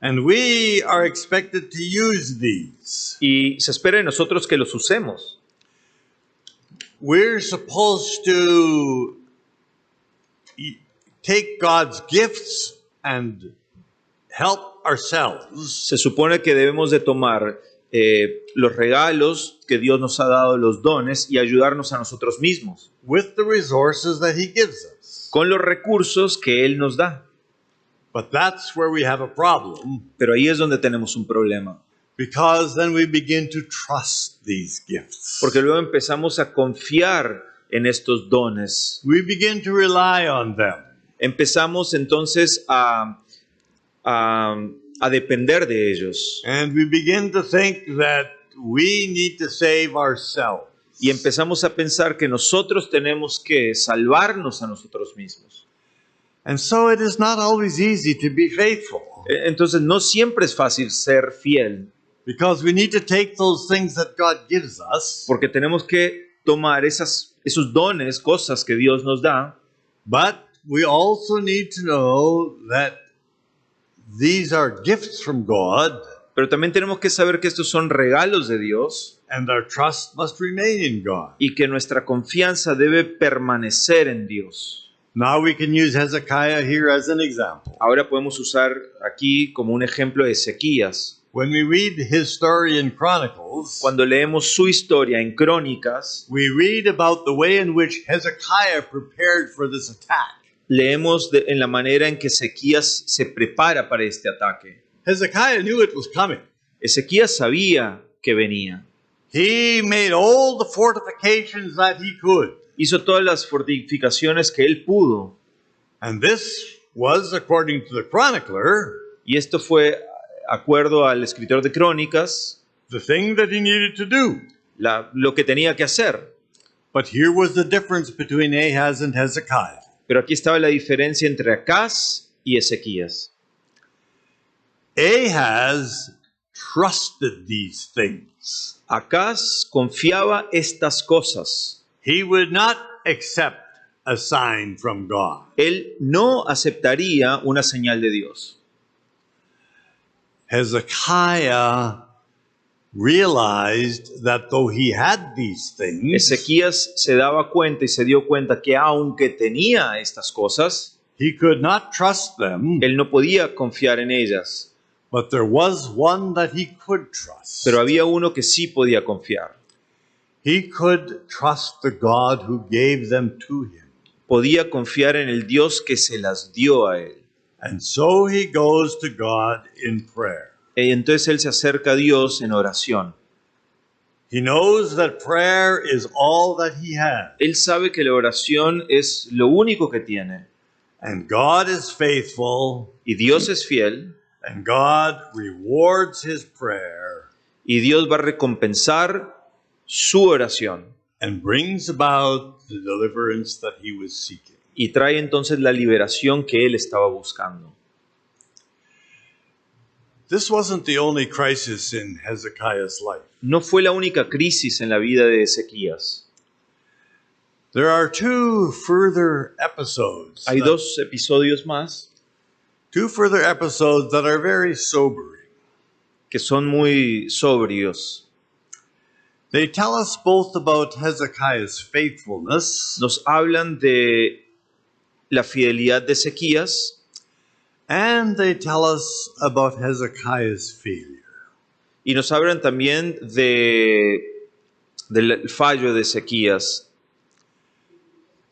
And we are expected to use these. Y se espera de nosotros que los usemos. We're supposed to take God's gifts and help ourselves. Se supone que debemos de tomar los regalos que Dios nos ha dado, los dones, y ayudarnos a nosotros mismos. With the resources that He gives us. Con los recursos que Él nos da. But that's where we have a problem. Pero ahí es donde tenemos un problema. Because then we begin to trust these gifts. Porque luego empezamos a confiar en estos dones. We begin to rely on them. Empezamos entonces a depender de ellos. And we begin to think that we need to save ourselves. Y empezamos a pensar que nosotros tenemos que salvarnos a nosotros mismos. And so it is not always easy to be faithful. Entonces no siempre es fácil ser fiel. Because we need to take those things that God gives us. Porque tenemos que tomar esos dones, cosas que Dios nos da. But we also need to know that these are gifts from God. Pero también tenemos que saber que estos son regalos de Dios. And our trust must remain in God. Y que nuestra confianza debe permanecer en Dios. Now we can use Hezekiah here as an example. Ahora podemos usar aquí como un ejemplo de Ezequías. When we read his story in Chronicles, Cuando leemos su historia en Crónicas, we read about the way in which Hezekiah prepared for this attack. leemos en la manera en que Ezequías se prepara para este ataque. Hezekiah knew it was coming. Ezequías sabía que venía. He made all the fortifications that he could. Hizo todas las fortificaciones que él pudo. And this was, according to the chronicler, Y esto fue, acuerdo al escritor de Crónicas, the thing that he needed to do. lo que tenía que hacer. But here was the difference between Ahaz and Hezekiah. Pero aquí estaba la diferencia entre Acaz y Ezequías. Ahaz trusted these things. Acaz confiaba estas cosas. He would not accept a sign from God. Él no aceptaría una señal de Dios. Hezekiah realized that though he had these things, Ezequías se daba cuenta y se dio cuenta que aunque tenía estas cosas, he could not trust them, él no podía confiar en ellas. but there was one that he could trust. Pero había uno que sí podía confiar. He could trust the God who gave them to him. Podía confiar en el Dios que se las dio a él. And so he goes to God in prayer. Y entonces él se acerca a Dios en oración. He knows that prayer is all that he has. Él sabe que la oración es lo único que tiene. And God is faithful. Y Dios es fiel. And God rewards his prayer. Y Dios va a recompensar su oración. And brings about the deliverance that he was seeking. Y trae entonces la liberación que él estaba buscando. This wasn't the only crisis in Hezekiah's life. No fue la única crisis en la vida de Ezequías. There are two further episodes. Hay dos episodios más Two further episodes that are very sobering. que son muy sobrios. They tell us both about Hezekiah's faithfulness Nos hablan de la fidelidad de Ezequías and they tell us about Hezekiah's failure. y nos hablan también del fallo de Ezequías.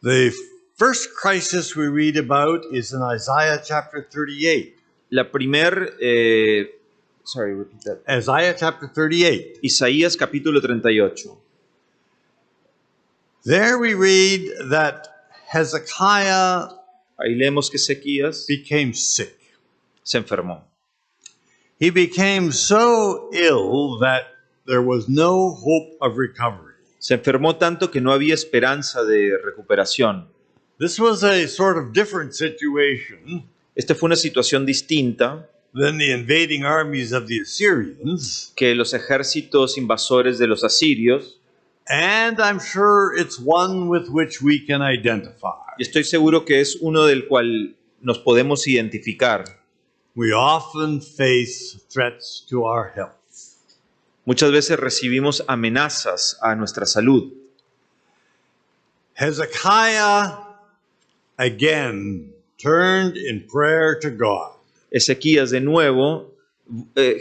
The first crisis we read about is in Isaiah chapter 38. La primer, repeat that. Isaiah chapter 38. Isaías capítulo 38. There we read that Hezekiah Ahí leemos que Ezequías became sick. se enfermó. He became so ill that there was no hope of recovery. Se enfermó tanto que no había esperanza de recuperación. This was a sort of different situation Esta fue una situación distinta than the invading armies of the Assyrians, que los ejércitos invasores de los asirios, and I'm sure it's one with which we can identify. y estoy seguro que es uno del cual nos podemos identificar. We often face threats to our health. Muchas veces recibimos amenazas a nuestra salud. Hezekiah again turned in prayer to God. Ezequías de nuevo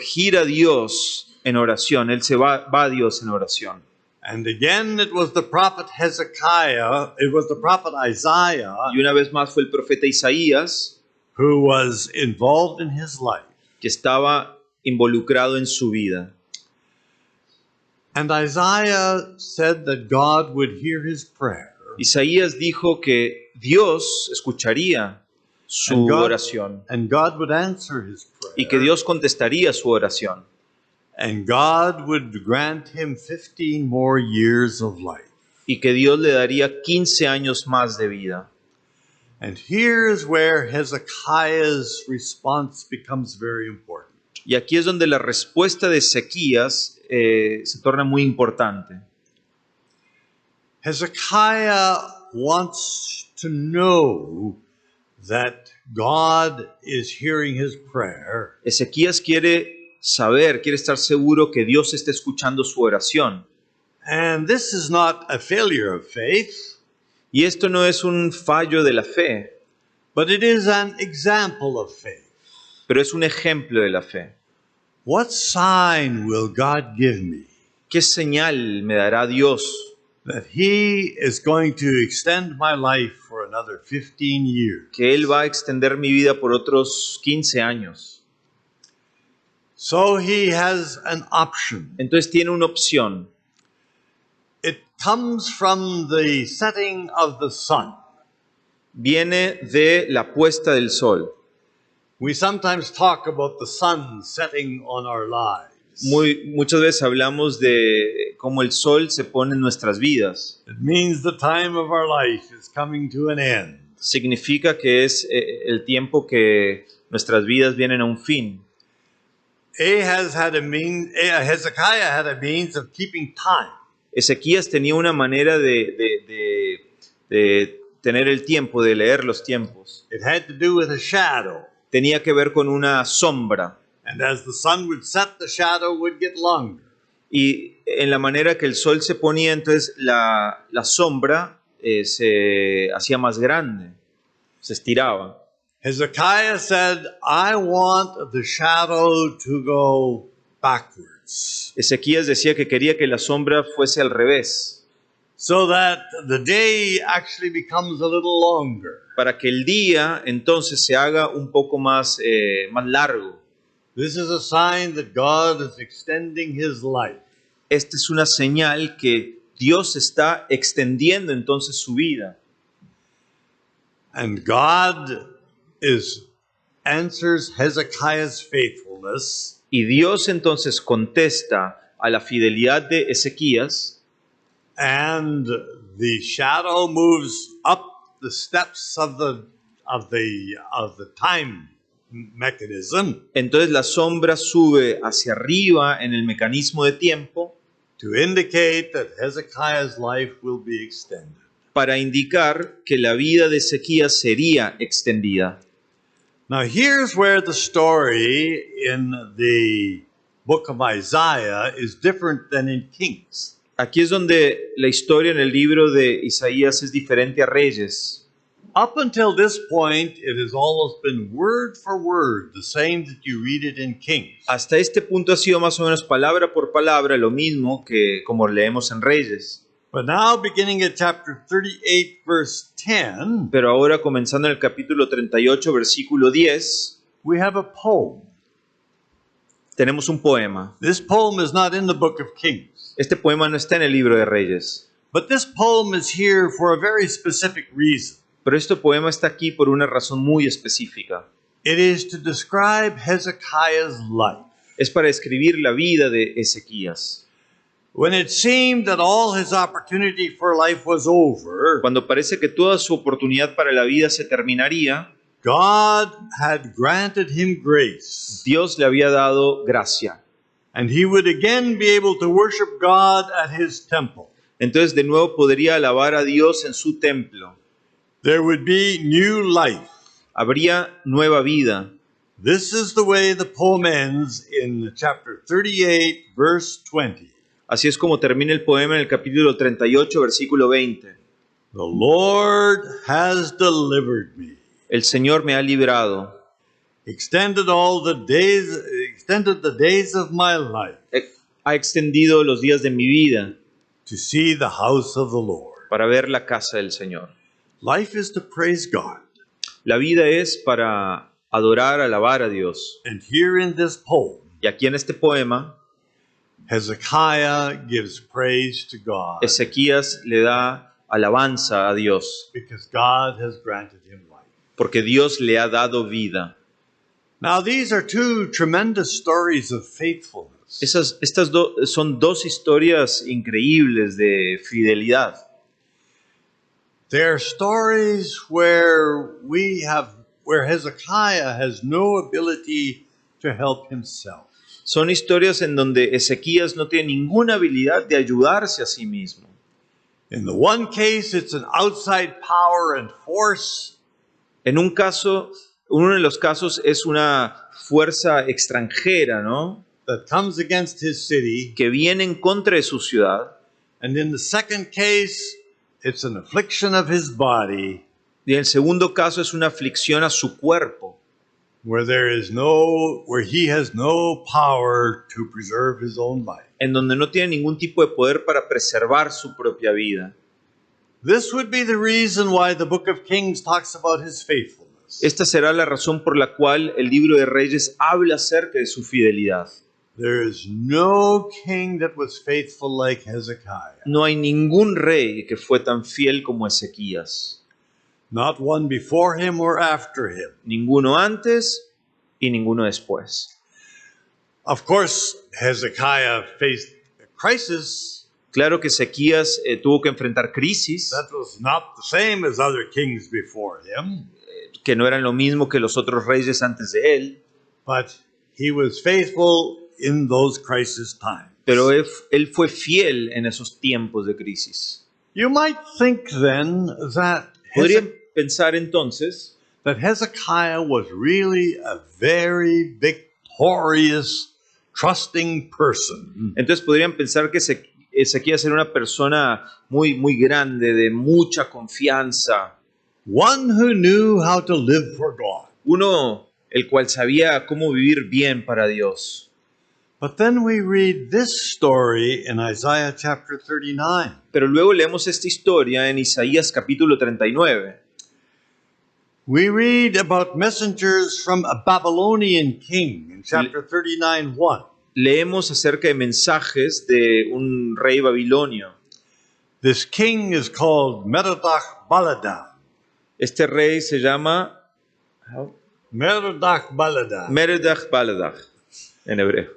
gira a Dios en oración. Él se va a Dios en oración. And again it was the prophet Hezekiah, it was the prophet Isaiah Y una vez más fue el profeta Isaías who was involved in his life. que estaba involucrado en su vida. And Isaiah said that God would hear his prayer. Isaías dijo que Dios escucharía su oración And God would answer his prayer. y que Dios contestaría su oración. And God would grant him 15 more years of life. Y que Dios le daría 15 años más de vida. And here is where Hezekiah's response becomes very important. Y aquí es donde la respuesta de Ezequías se torna muy importante. Hezekiah wants to know that God is hearing his prayer. Ezequías quiere saber, quiere estar seguro que Dios está escuchando su oración. And this is not a failure of faith, Y esto no es un fallo de la fe, but it is an example of faith. pero es un ejemplo de la fe. What sign will God give me ¿Qué señal me dará Dios that he is going to extend my life for another 15 years? que Él va a extender mi vida por otros 15 años? So he has an option. Entonces tiene una opción. It comes from the setting of the sun. Viene de la puesta del sol. We sometimes talk about the sun setting on our lives. Muchas veces hablamos de cómo el sol se pone en nuestras vidas. It means the time of our life is coming to an end. Significa que es el tiempo que nuestras vidas vienen a un fin. Hezekiah had a means of keeping time. Ezequías tenía una manera de tener el tiempo, de leer los tiempos. It had to do with a shadow. Tenía que ver con una sombra. And as the sun would set, the shadow would get longer. Y en la manera que el sol se ponía, entonces la sombra se hacía más grande, se estiraba. Hezekiah said, I want the shadow to go backwards, Ezequías decía que quería que la sombra fuese al revés, so that the day actually becomes a little longer. para que el día entonces se haga un poco más largo. This is a sign that God is extending his life. Esta es una señal que Dios está extendiendo entonces su vida. And God answers Hezekiah's faithfulness. Y Dios entonces contesta a la fidelidad de Ezequías. And the shadow moves up the steps of the time mechanism Entonces la sombra sube hacia arriba en el mecanismo de tiempo to indicate that Hezekiah's life will be extended. para indicar que la vida de Ezequías sería extendida. Now here's where the story in the book of Isaiah is different than in Kings. Aquí es donde la historia en el libro de Isaías es diferente a Reyes. Up until this point, it has almost been word for word the same that you read it in Kings. Hasta este punto ha sido más o menos palabra por palabra lo mismo que como leemos en Reyes. But now, beginning at chapter 38, verse 10, Pero ahora, comenzando en el capítulo 38, versículo 10, we have a poem. tenemos un poema. This poem is not in the book of Kings, Este poema no está en el libro de Reyes, but this poem is here for a very specific reason. pero este poema está aquí por una razón muy específica. It is to describe Hezekiah's life. Es para describir la vida de Ezequías. When it seemed that all his opportunity for life was over, Cuando parece que toda su oportunidad para la vida se terminaría, God had granted him grace, Dios le había dado gracia. and he would again be able to worship God at his temple. Entonces de nuevo podría alabar a Dios en su templo. There would be new life. Habría nueva vida. This is the way the poem ends in chapter 38, verse 20. Así es como termina el poema en el capítulo 38, versículo 20. The Lord has delivered me. El Señor me ha librado. Extended the days of my life Ha extendido los días de mi vida to see the house of the Lord. para ver la casa del Señor. Life is to praise God. La vida es para adorar, alabar a Dios. And here in this poem, Y aquí en este poema, Hezekiah gives praise to God Ezequías le da alabanza a Dios, because God has granted him life. porque Dios le ha dado vida. Now, these are two tremendous stories of faithfulness. Son dos historias increíbles de fidelidad. They are stories where Hezekiah has no ability to help himself. Son historias en donde Ezequías no tiene ninguna habilidad de ayudarse a sí mismo. In the one case, it's an outside power and force. En uno de los casos es una fuerza extranjera, ¿no? That comes against his city. Que viene en contra de su ciudad. And in the second case, it's an affliction of his body. Y en el segundo caso es una aflicción a su cuerpo. Where he has no power to preserve his own life. En donde no tiene ningún tipo de poder para preservar su propia vida. This would be the reason why the book of Kings talks about his faithfulness. Esta será la razón por la cual el libro de Reyes habla acerca de su fidelidad. There is no king that was faithful like Hezekiah. No hay ningún rey que fue tan fiel como Ezequías. Not one before him or after him. Ninguno antes y ninguno después. Of course, Hezekiah faced a crisis. Claro que Ezequías tuvo que enfrentar crisis. That was not the same as other kings before him. Que no eran lo mismo que los otros reyes antes de él. But he was faithful in those crisis times. Pero él fue fiel en esos tiempos de crisis. You might think then that Podrían pensar entonces that Hezekiah was really a very victorious, trusting person. Entonces podrían pensar que Ezequías era una persona muy, muy grande, de mucha confianza. One who knew how to live for God. Uno el cual sabía cómo vivir bien para Dios. But then we read this story in Isaiah chapter 39. Pero luego leemos esta historia en Isaías capítulo 39. We read about messengers from a Babylonian king in chapter 39:1. Leemos acerca de mensajes de un rey babilonio. This king is called Merodach-Baladan. Este rey se llama Merodach-Baladan. Merodach-Baladan en hebreo.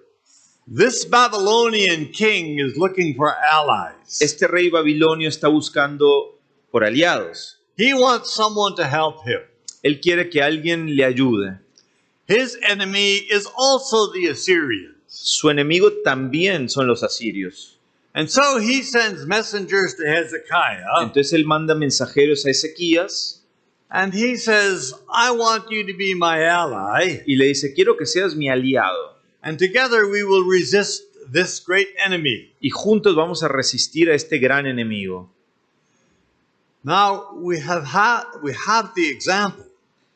This Babylonian king is looking for allies. Este rey babilonio está buscando por aliados. He wants someone to help him. Él quiere que alguien le ayude. His enemy is also the Assyrians. Su enemigo también son los asirios. And so he sends messengers to Hezekiah. Entonces él manda mensajeros a Ezequías. And he says, I want you to be my ally. Y le dice, quiero que seas mi aliado. And together we will resist this great enemy. Y juntos vamos a resistir a este gran enemigo. Now we have the example.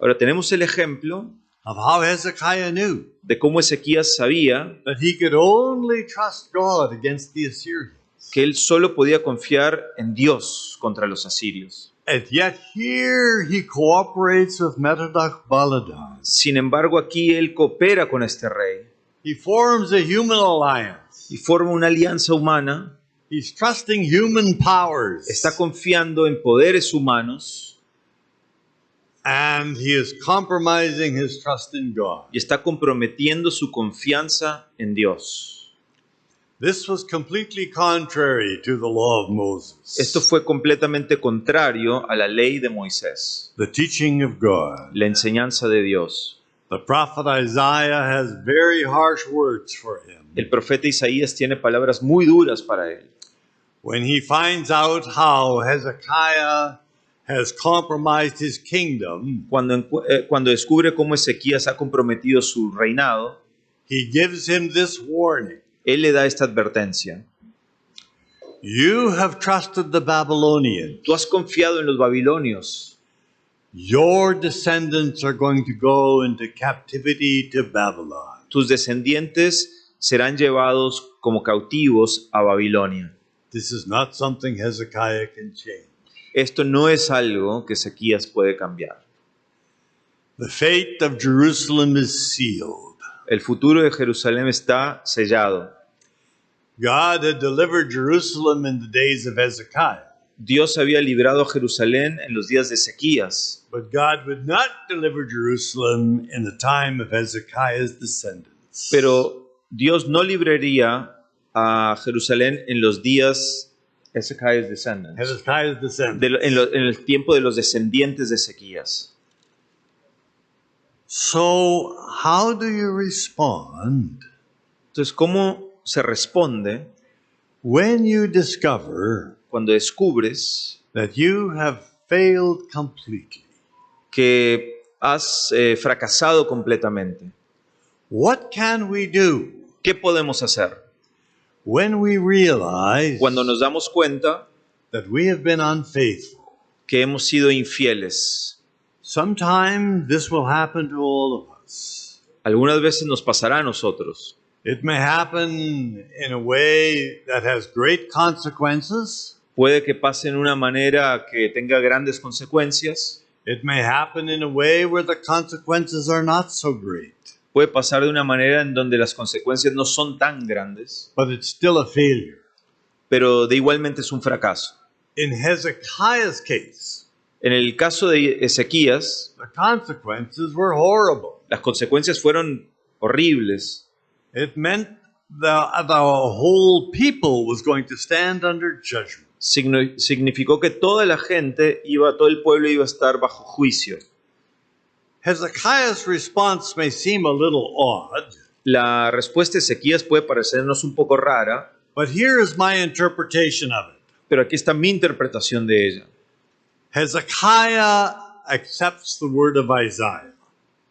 Ahora tenemos el ejemplo of how Hezekiah knew de cómo Ezequías sabía that he could only trust God against the Assyrians. Que él solo podía confiar en Dios contra los asirios. And yet here he cooperates with Merodach-Baladan. Sin embargo, aquí él coopera con este rey. He forms a human alliance. Y forma una alianza humana. He's trusting human powers. Está confiando en poderes humanos. And he is compromising his trust in God. Y está comprometiendo su confianza en Dios. This was completely contrary to the law of Moses, Esto fue completamente contrario a la ley de Moisés, the teaching of God. la enseñanza de Dios. The prophet Isaiah has very harsh words for him. El profeta Isaías tiene palabras muy duras para él. When he finds out how Hezekiah has compromised his kingdom, Cuando descubre cómo Ezequías ha comprometido su reinado, he gives him this warning. él le da esta advertencia. You have trusted the Babylonians. Tú has confiado en los babilonios. Your descendants are going to go into captivity to Babylon. Tus descendientes serán llevados como cautivos a Babilonia. This is not something Hezekiah can change. Esto no es algo que Ezequías puede cambiar. The fate of Jerusalem is sealed. El futuro de Jerusalén está sellado. God had delivered Jerusalem in the days of Hezekiah, Dios había librado a Jerusalén en los días de Ezequías, but God would not deliver Jerusalem in the time of Hezekiah's descendants. pero Dios no libraría a Jerusalén en los días Hezekiah's descendants, Hezekiah's descendants. en el tiempo de los descendientes de Ezequías. So, how do you respond Entonces, ¿cómo se responde when you discover cuando descubres that you have failed completely? que has fracasado completamente? What can we do ¿Qué podemos hacer when we realize cuando nos damos cuenta that we have been unfaithful? que hemos sido infieles? Sometime this will happen to all of us. Algunas veces nos pasará a nosotros. It may happen in a way that has great consequences. Puede que pase en una manera que tenga grandes consecuencias. It may happen in a way where the consequences are not so great. Puede pasar de una manera en donde las consecuencias no son tan grandes, But it's still a failure. pero de igualmente es un fracaso. In Hezekiah's case, En el caso de Ezequías, the consequences were horrible. las consecuencias fueron horribles. It meant the whole people was going to stand under judgment. Significó que toda la gente todo el pueblo iba a estar bajo juicio. Hezekiah's response may seem a little odd, La respuesta de Ezequías puede parecernos un poco rara, but here is my interpretation of it. pero aquí está mi interpretación de ella. Hezekiah accepts the word of Isaiah.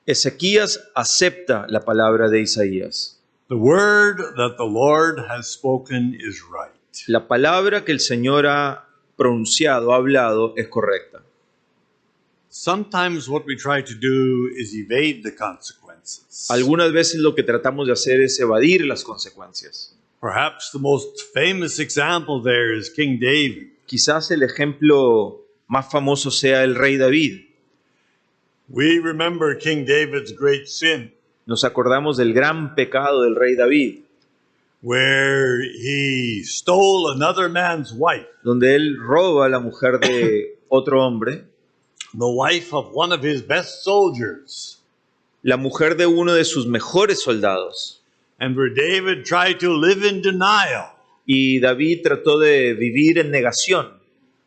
Ezequías acepta la palabra de Isaías. The word that the Lord has spoken is right. La palabra que el Señor ha pronunciado, ha hablado, es correcta. Sometimes what we try to do is evade the consequences. Algunas veces lo que tratamos de hacer es evadir las consecuencias. Perhaps the most famous example there is King David. Quizás el ejemplo más famoso sea el rey David. We remember King David's great sin, Nos acordamos del gran pecado del rey David, where he stole another man's wife, donde él roba a la mujer de otro hombre, the wife of one of his best soldiers, la mujer de uno de sus mejores soldados. and where David tried to live in denial, Y David trató de vivir en negación,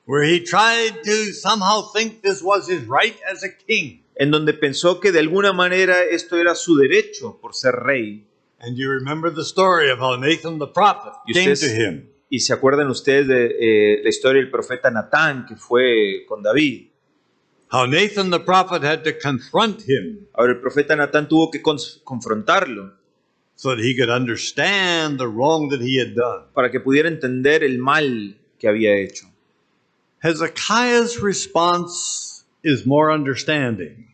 where he tried to somehow think this was his right as a king. en donde pensó que de alguna manera esto era su derecho por ser rey. And you remember the story of how Nathan the prophet came to him. Y se acuerdan ustedes de la historia del profeta Natán que fue con David. How Nathan the prophet had to confront him Ahora el profeta Natán tuvo que confrontarlo so that he could understand the wrong that he had done. para que pudiera entender el mal que había hecho. Hezekiah's response is more understanding.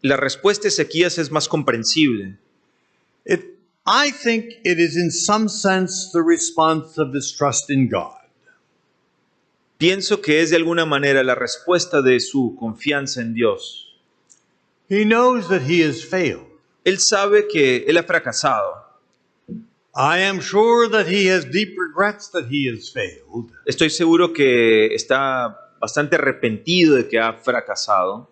La respuesta de Ezequías es más comprensible. I think it is in some sense the response of his trust in God. Pienso que es de alguna manera la respuesta de su confianza en Dios. He knows that he has failed. Él sabe que él ha fracasado. I am sure that he has deep regrets that he has failed. Estoy seguro que está bastante arrepentido de que ha fracasado.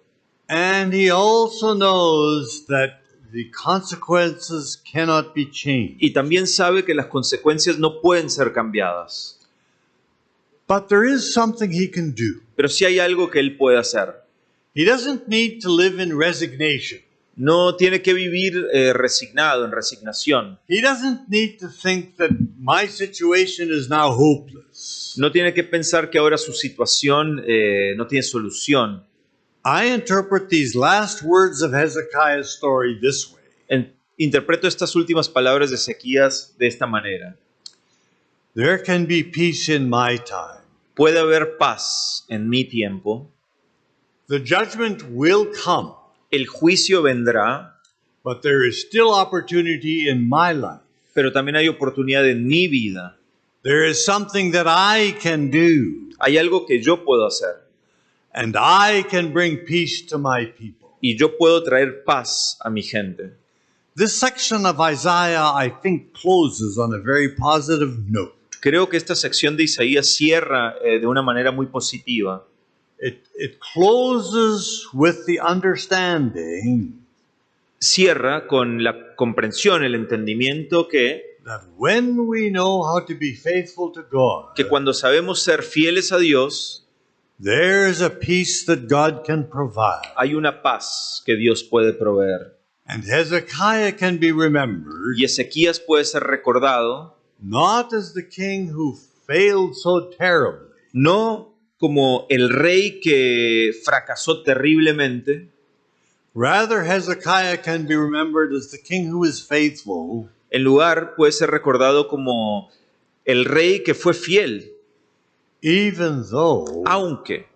And he also knows that the consequences cannot be changed. Y también sabe que las consecuencias no pueden ser cambiadas. But there is something he can do. Pero sí hay algo que él puede hacer. He doesn't need to live in resignation. No tiene que vivir resignado, en resignación. He doesn't need to think that my situation is now hopeless. No tiene que pensar que ahora su situación no tiene solución. I interpret these last words of Hezekiah's story this way. Interpreto estas últimas palabras de Ezequías de esta manera. There can be peace in my time. Puede haber paz en mi tiempo. The judgment will come. El juicio vendrá. But there is still opportunity in my life. Pero también hay oportunidad en mi vida. There is something that I can do. Hay algo que yo puedo hacer. And I can bring peace to my people. Y yo puedo traer paz a mi gente. This section of Isaiah, I think, closes on a very positive note. Creo que esta sección de Isaías cierra de una manera muy positiva. It closes with the understanding Cierra con la comprensión, el entendimiento that when we know how to be faithful to God, que cuando sabemos ser fieles a Dios, there's a peace that God can provide. hay una paz que Dios puede proveer. And Hezekiah can be remembered Y Ezequías puede ser recordado not as the king who failed so terribly, no como el rey que fracasó terriblemente. rather Hezekiah can be remembered as the king who is faithful, En lugar, puede ser recordado como el rey que fue fiel, even though aunque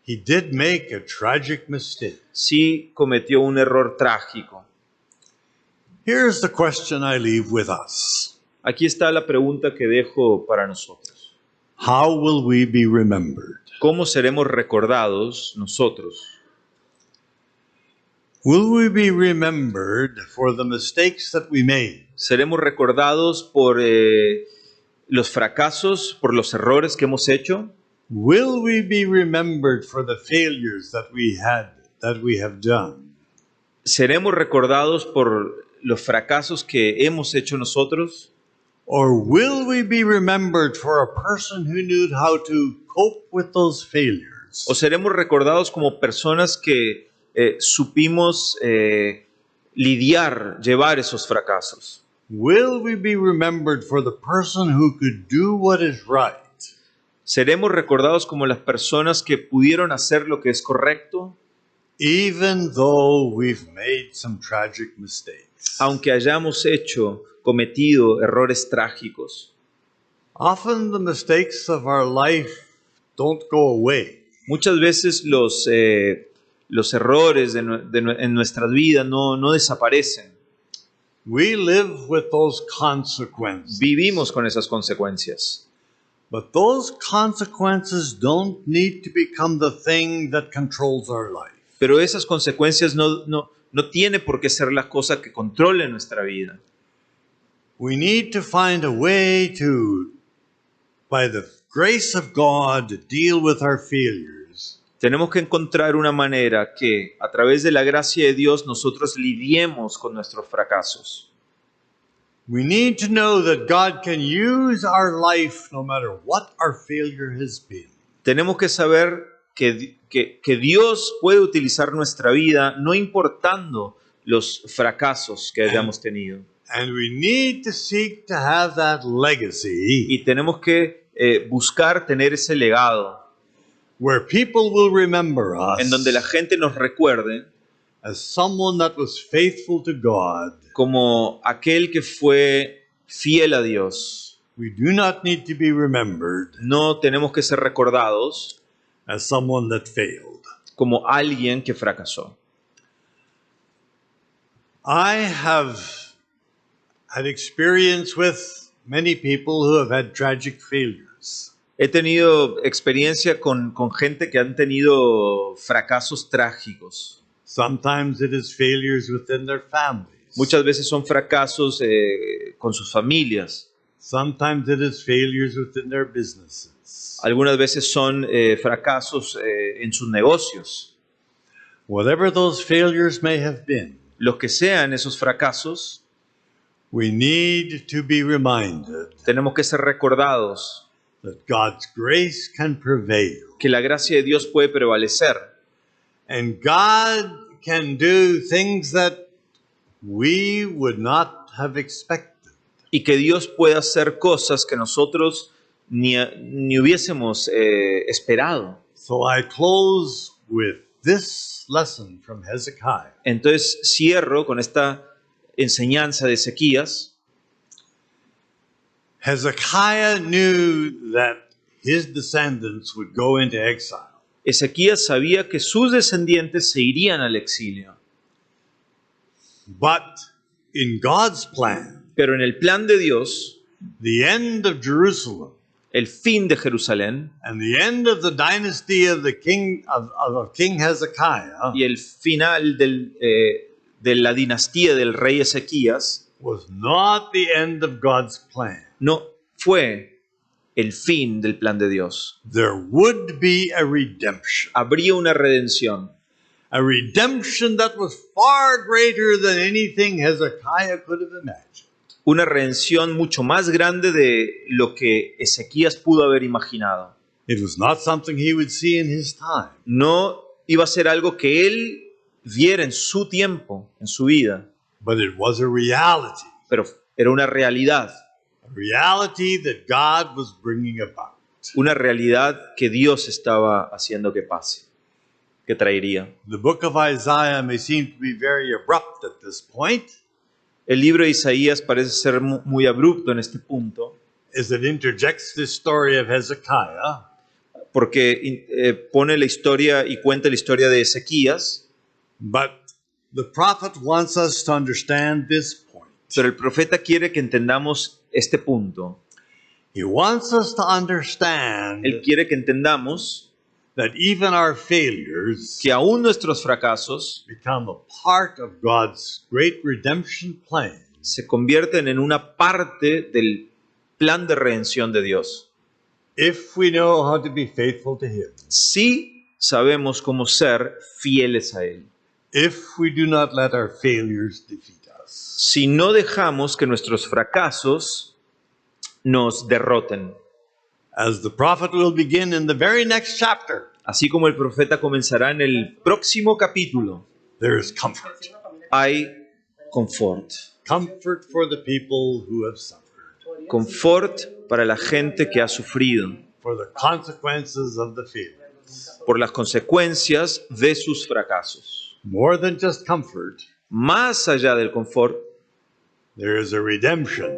he did make a tragic mistake. sí cometió un error trágico. Here's the question I leave with us. Aquí está la pregunta que dejo para nosotros. How will we be remembered? ¿Cómo seremos recordados nosotros? Will we be remembered for the mistakes that we made? ¿Seremos recordados por los fracasos, por los errores que hemos hecho? Will we be remembered for the failures that we have done? ¿Seremos recordados por los fracasos que hemos hecho nosotros? Or will we be remembered for a person who knew how to cope with those failures? ¿O seremos recordados como personas que supimos lidiar, llevar esos fracasos? Will we be remembered for the person who could do what is right? ¿Seremos recordados como las personas que pudieron hacer lo que es correcto? Even though we've made some tragic mistakes. Aunque hayamos cometido errores trágicos. Often the mistakes of our life don't go away. Muchas veces los errores en nuestras vidas no desaparecen. We live with those consequences. Vivimos con esas consecuencias. But those consequences don't need to become the thing that controls our life. Pero esas consecuencias no tiene por qué ser la cosa que controle nuestra vida. We need to find a way to, by the grace of God, deal with our failures. Tenemos que encontrar una manera que, a través de la gracia de Dios, nosotros lidiemos con nuestros fracasos. We need to know that God can use our life no matter what our failure has been. Tenemos que saber que Dios puede utilizar nuestra vida no importando los fracasos que hayamos tenido. And we need to seek to have that legacy Y tenemos que buscar tener ese legado where people will remember us en donde la gente nos recuerde as someone that was faithful to God. como aquel que fue fiel a Dios. We do not need to be remembered No tenemos que ser recordados as someone that failed. como alguien que fracasó. I have had experience with many people who have had tragic failures. He tenido experiencia con gente que han tenido fracasos trágicos. Sometimes it is failures within their families. Muchas veces son fracasos con sus familias. Sometimes it is failures within their businesses. Algunas veces son fracasos en sus negocios. Whatever those failures may have been, los que sean esos fracasos, we need to be reminded tenemos que ser recordados that God's grace can prevail. que la gracia de Dios puede prevalecer. And God can do things that we would not have expected. Y que Dios puede hacer cosas que nosotros ni hubiésemos esperado. So I close with this lesson from Hezekiah. Entonces cierro con esta enseñanza de Ezequías. Hezekiah knew that his descendants would go into exile. Ezequías sabía que sus descendientes se irían al exilio. But in God's plan, Pero en el plan de Dios, the end of Jerusalem el fin de Jerusalén and the end of the dynasty of the king of King Hezekiah y el final de la dinastía del rey Ezequías was not the end of God's plan. no fue el fin del plan de Dios. There would be a redemption. Habría una redención. A redemption that was far greater than anything Hezekiah could have imagined. Una redención mucho más grande de lo que Ezequías pudo haber imaginado. It was not something he would see in his time. No iba a ser algo que él viera en su tiempo, en su vida, But it was a reality. pero era una realidad. A reality that God was bringing about. Una realidad que Dios estaba haciendo que pase, que traería. The book of Isaiah may seem to be very abrupt at this point, El libro de Isaías parece ser muy abrupto en este punto, as it interjects this story of Hezekiah. porque pone la historia y cuenta la historia de Ezequías, But the prophet wants us to understand this point. pero el profeta quiere que entendamos este punto. He wants us to understand Él quiere que entendamos that even our failures que aún nuestros fracasos become a part of God's great redemption plan. se convierten en una parte del plan de redención de Dios. If we know how to be faithful to Him. Si sabemos cómo ser fieles a Él. If we do not let our failures defeat us. Si no dejamos que nuestros fracasos nos derroten. As the prophet will begin in the very next chapter, Así como el profeta comenzará en el próximo capítulo, there is comfort. hay confort. Comfort for the people who have suffered. Confort para la gente que ha sufrido For the consequences of the failures. por las consecuencias de sus fracasos. More than just comfort, Más allá del confort, there is a redemption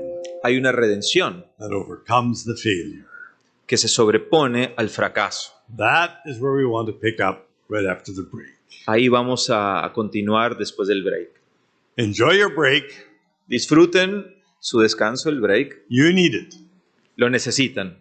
hay una redención that overcomes the failure. que se sobrepone al fracaso. That is where we want to pick up right after the break. Ahí vamos a continuar después del break. Enjoy your break. Disfruten su descanso, el break. You need it. Lo necesitan.